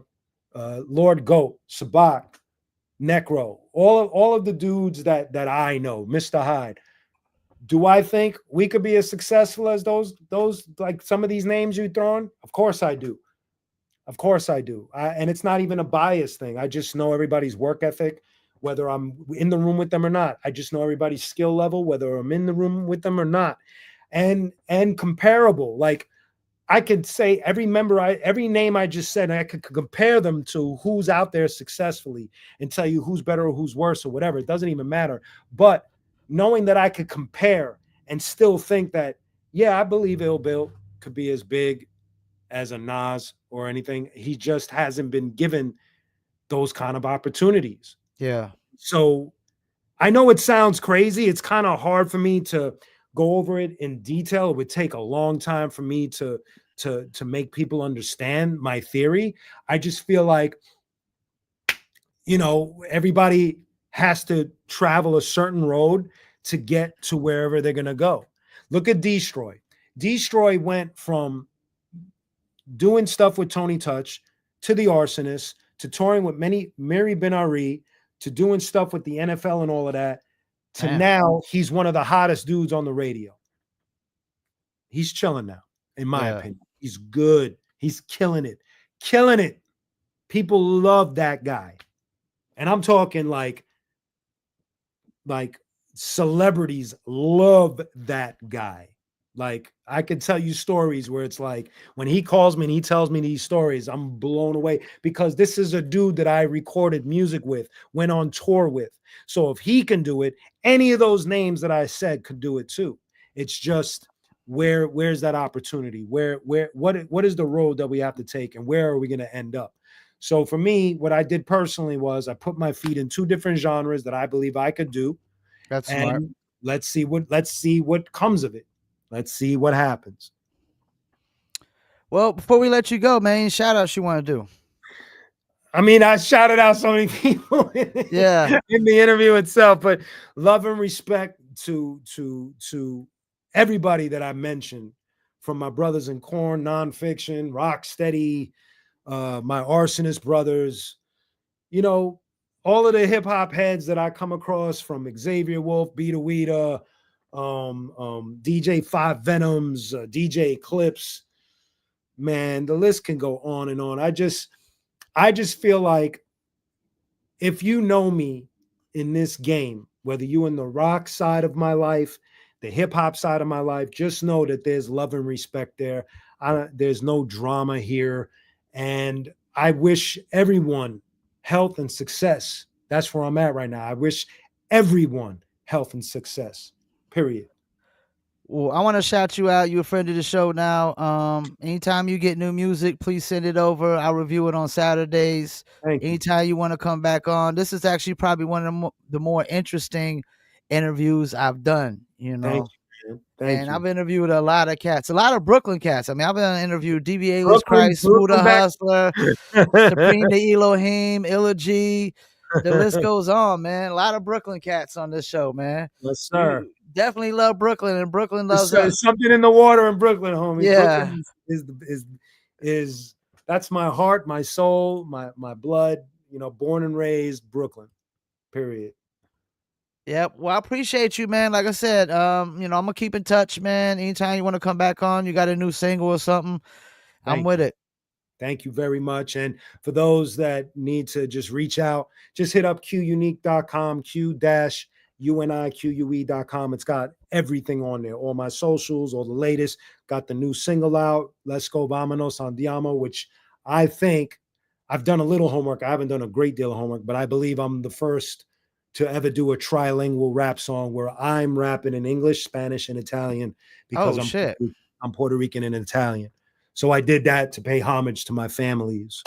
S2: Lord Goat, Sabak, Necro, all of the dudes that I know, Mr. Hyde, do I think we could be as successful as those like some of these names you throwing? Of course I do. Of course I do. And it's not even a bias thing. I just know everybody's work ethic, whether I'm in the room with them or not. I just know everybody's skill level, whether I'm in the room with them or not. And comparable. Like I could say every name I just said, I could compare them to who's out there successfully and tell you who's better or who's worse or whatever. It doesn't even matter. But knowing that I could compare and still think that, yeah, I believe Ill Bill could be as big as a Nas or anything. He just hasn't been given those kind of opportunities.
S1: Yeah.
S2: So I know it sounds crazy. It's kind of hard for me to go over it in detail. It would take a long time for me to make people understand my theory. I just feel like, everybody has to travel a certain road to get to wherever they're going to go. Look at Destroy. Destroy went from doing stuff with Tony Touch to the Arsonists to touring with Mary Ben Ari to doing stuff with the NFL and all of that, to
S1: Damn.
S2: now he's one of the hottest dudes on the radio. He's chilling now, in my
S1: Yeah.
S2: opinion. He's good. He's killing it. Killing it. People love that guy. And I'm talking like celebrities love that guy. Like I can tell you stories where it's like when he calls me and he tells me these stories, I'm blown away because this is a dude that I recorded music with, went on tour with. So if he can do it, any of those names that I said could do it too. It's just where's that opportunity? What is the road that we have to take and where are we going to end up? So for me, what I did personally was I put my feet in two different genres that I believe I could do,
S1: That's smart.
S2: and let's see what comes of it. Let's see what happens.
S1: Well, before we let you go, man, any shout outs you want to do?
S2: I mean, I shouted out so many people in the interview itself, but love and respect to everybody that I mentioned, from my brothers in Corn, Nonfiction, Rocksteady, my Arsonist brothers, you know, all of the hip hop heads that I come across, from Xavier Wolf, Beta Weeda, DJ Fayettenams, DJ Eclipse, man, the list can go on and on. I just feel like if you know me in this game, whether you in the rock side of my life, the hip hop side of my life, just know that there's love and respect there. There's no drama here. And I wish everyone health and success. That's where I'm at right now. I wish everyone health and success, period.
S1: Well, I want to shout you out. You're a friend of the show now. Anytime you get new music, please send it over. I'll review it on Saturdays.
S2: Thank you.
S1: Anytime you want to come back on. This is actually probably one of the more interesting interviews I've done, you
S2: Thank
S1: know.
S2: you, man. Thank you.
S1: I've interviewed a lot of cats, a lot of Brooklyn cats. I mean, I've been interviewed DBA List
S2: Brooklyn,
S1: Christ, Smooth the
S2: back.
S1: Hustler, Supreme the Elohim, Illa G. The list goes on, man. A lot of Brooklyn cats on this show, man.
S2: Yes, sir.
S1: We definitely love Brooklyn, and Brooklyn loves us.
S2: There's something in the water in Brooklyn, homie.
S1: Yeah.
S2: Brooklyn is that's my heart, my soul, my blood. You know, born and raised Brooklyn. Period.
S1: Yep. Well, I appreciate you, man. Like I said, I'm gonna keep in touch, man. Anytime you want to come back on, you got a new single or something, I'm with it.
S2: Thank you very much. And for those that need to just reach out, just hit up qunique.com, q-unique.com. It's got everything on there, all my socials, all the latest. Got the new single out, Let's Go Vámonos Andiamo, which I think I've done a little homework. I haven't done a great deal of homework, but I believe I'm the first to ever do a trilingual rap song where I'm rapping in English, Spanish, and Italian because I'm Puerto Rican and Italian. So I did that to pay homage to my families,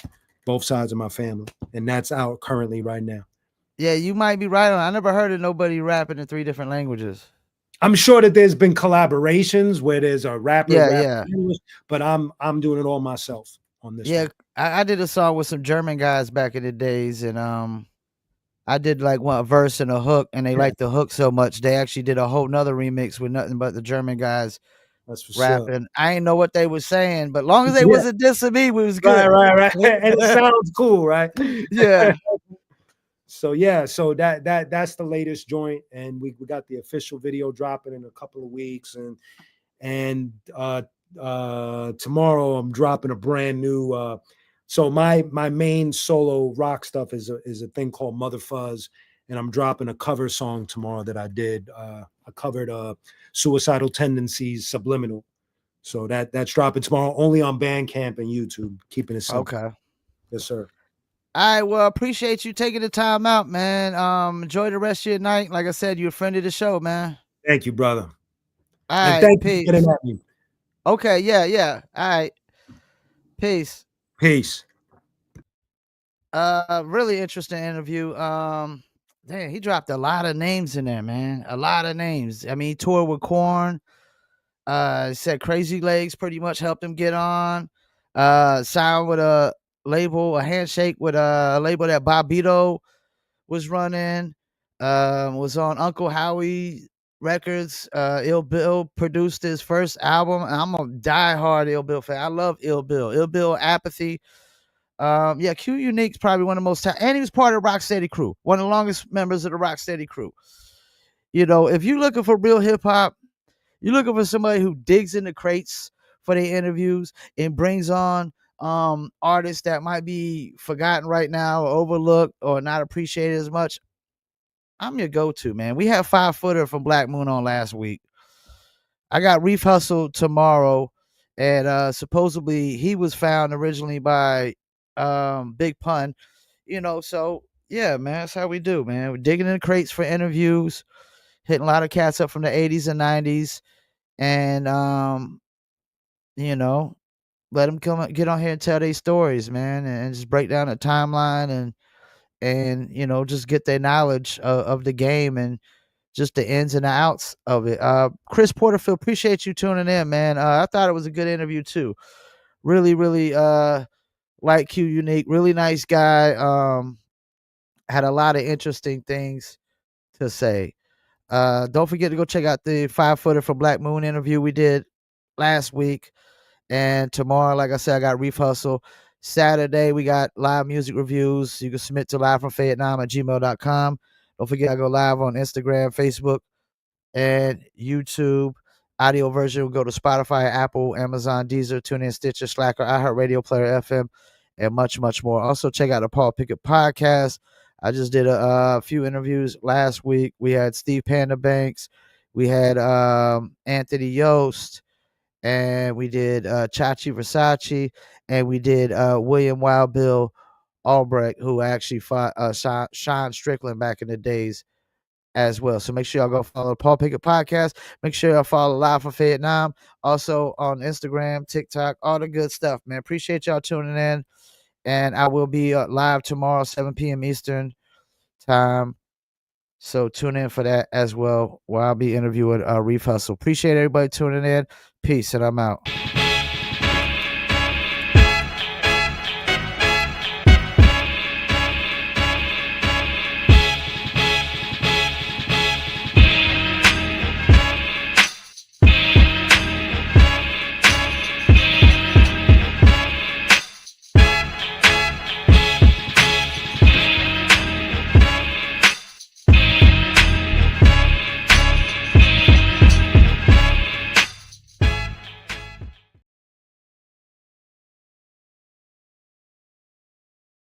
S2: both sides of my family. And that's out currently right now.
S1: Yeah, you might be right on. I never heard of nobody rapping in 3 different languages.
S2: I'm sure that there's been collaborations where there's a rapper,
S1: yeah.
S2: English, but I'm doing it all myself on this.
S1: Yeah, I did a song with some German guys back in the days, and I did like a verse and a hook, and they liked the hook so much they actually did a whole nother remix with nothing but the German guys rapping. I ain't know what they were saying, but long as they wasn't dissing me, we was good.
S2: Right. And it sounds cool, right?
S1: Yeah.
S2: So that's the latest joint, and we got the official video dropping in a couple of weeks, and tomorrow I'm dropping a brand new. So my main solo rock stuff is a thing called Mother Fuzz, and I'm dropping a cover song tomorrow that I did. I covered Suicidal Tendencies, Subliminal. So that's dropping tomorrow, only on Bandcamp and YouTube. Keeping it simple.
S1: Okay.
S2: Yes, sir.
S1: All right. Well, appreciate you taking the time out, man. Enjoy the rest of your night. Like I said, you're a friend of the show, man.
S2: Thank you, brother.
S1: All
S2: and
S1: right,
S2: thank
S1: peace.
S2: you for getting at me.
S1: Okay. Yeah. All right. Peace. Really interesting interview. Damn, he dropped a lot of names in there, man. A lot of names. I mean, he toured with Korn. Said Crazy Legs pretty much helped him get on. Signed with a label, a handshake with a label that Bobbito was running. Was on Uncle Howie Records. Ill Bill produced his first album. I'm a diehard Ill Bill fan. I love Ill Bill. Ill Bill Apathy. Yeah, Q Unique's probably one of the most and he was part of the Rocksteady crew, one of the longest members of the Rocksteady crew. You know, if you're looking for real hip hop, you're looking for somebody who digs in the crates for their interviews and brings on artists that might be forgotten right now or overlooked or not appreciated as much. I'm your go-to, man. We had 5 Footer from Black Moon on last week. I got Reef Hustle tomorrow, and supposedly he was found originally by Big Pun. You know, so yeah, man, that's how we do, man. We're digging in the crates for interviews, hitting a lot of cats up from the 80s and 90s, and you know, let them come get on here and tell their stories, man, and just break down the timeline and you know, just get their knowledge of the game and just the ins and the outs of it. Chris Porterfield, appreciate you tuning in, man. I thought it was a good interview too. Really, really like Q Unique, really nice guy. Had a lot of interesting things to say. Don't forget to go check out the 5 Footer from Black Moon interview we did last week. And tomorrow, like I said, I got Reef Hustle. Saturday, we got live music reviews. You can submit to livefromfayettenam@gmail.com. Don't forget, I go live on Instagram, Facebook, and YouTube. Audio version will go to Spotify, Apple, Amazon, Deezer, TuneIn, Stitcher, Slacker, iHeartRadio, Player FM, and much, much more. Also, check out the Paul Pickett podcast. I just did a few interviews last week. We had Steve Panda Banks, we had Anthony Yost, and we did Chachi Versace, and we did William Wild Bill Albrecht, who actually fought Sean Strickland back in the days as well. So make sure y'all go follow the Paul Pickett podcast. Make sure y'all follow Live for Fayettenam. Also on Instagram, TikTok, all the good stuff, man. Appreciate y'all tuning in. And I will be live tomorrow, 7 p.m. Eastern time. So tune in for that as well, where I'll be interviewing Reef Hustle. Appreciate everybody tuning in. Peace, and I'm out.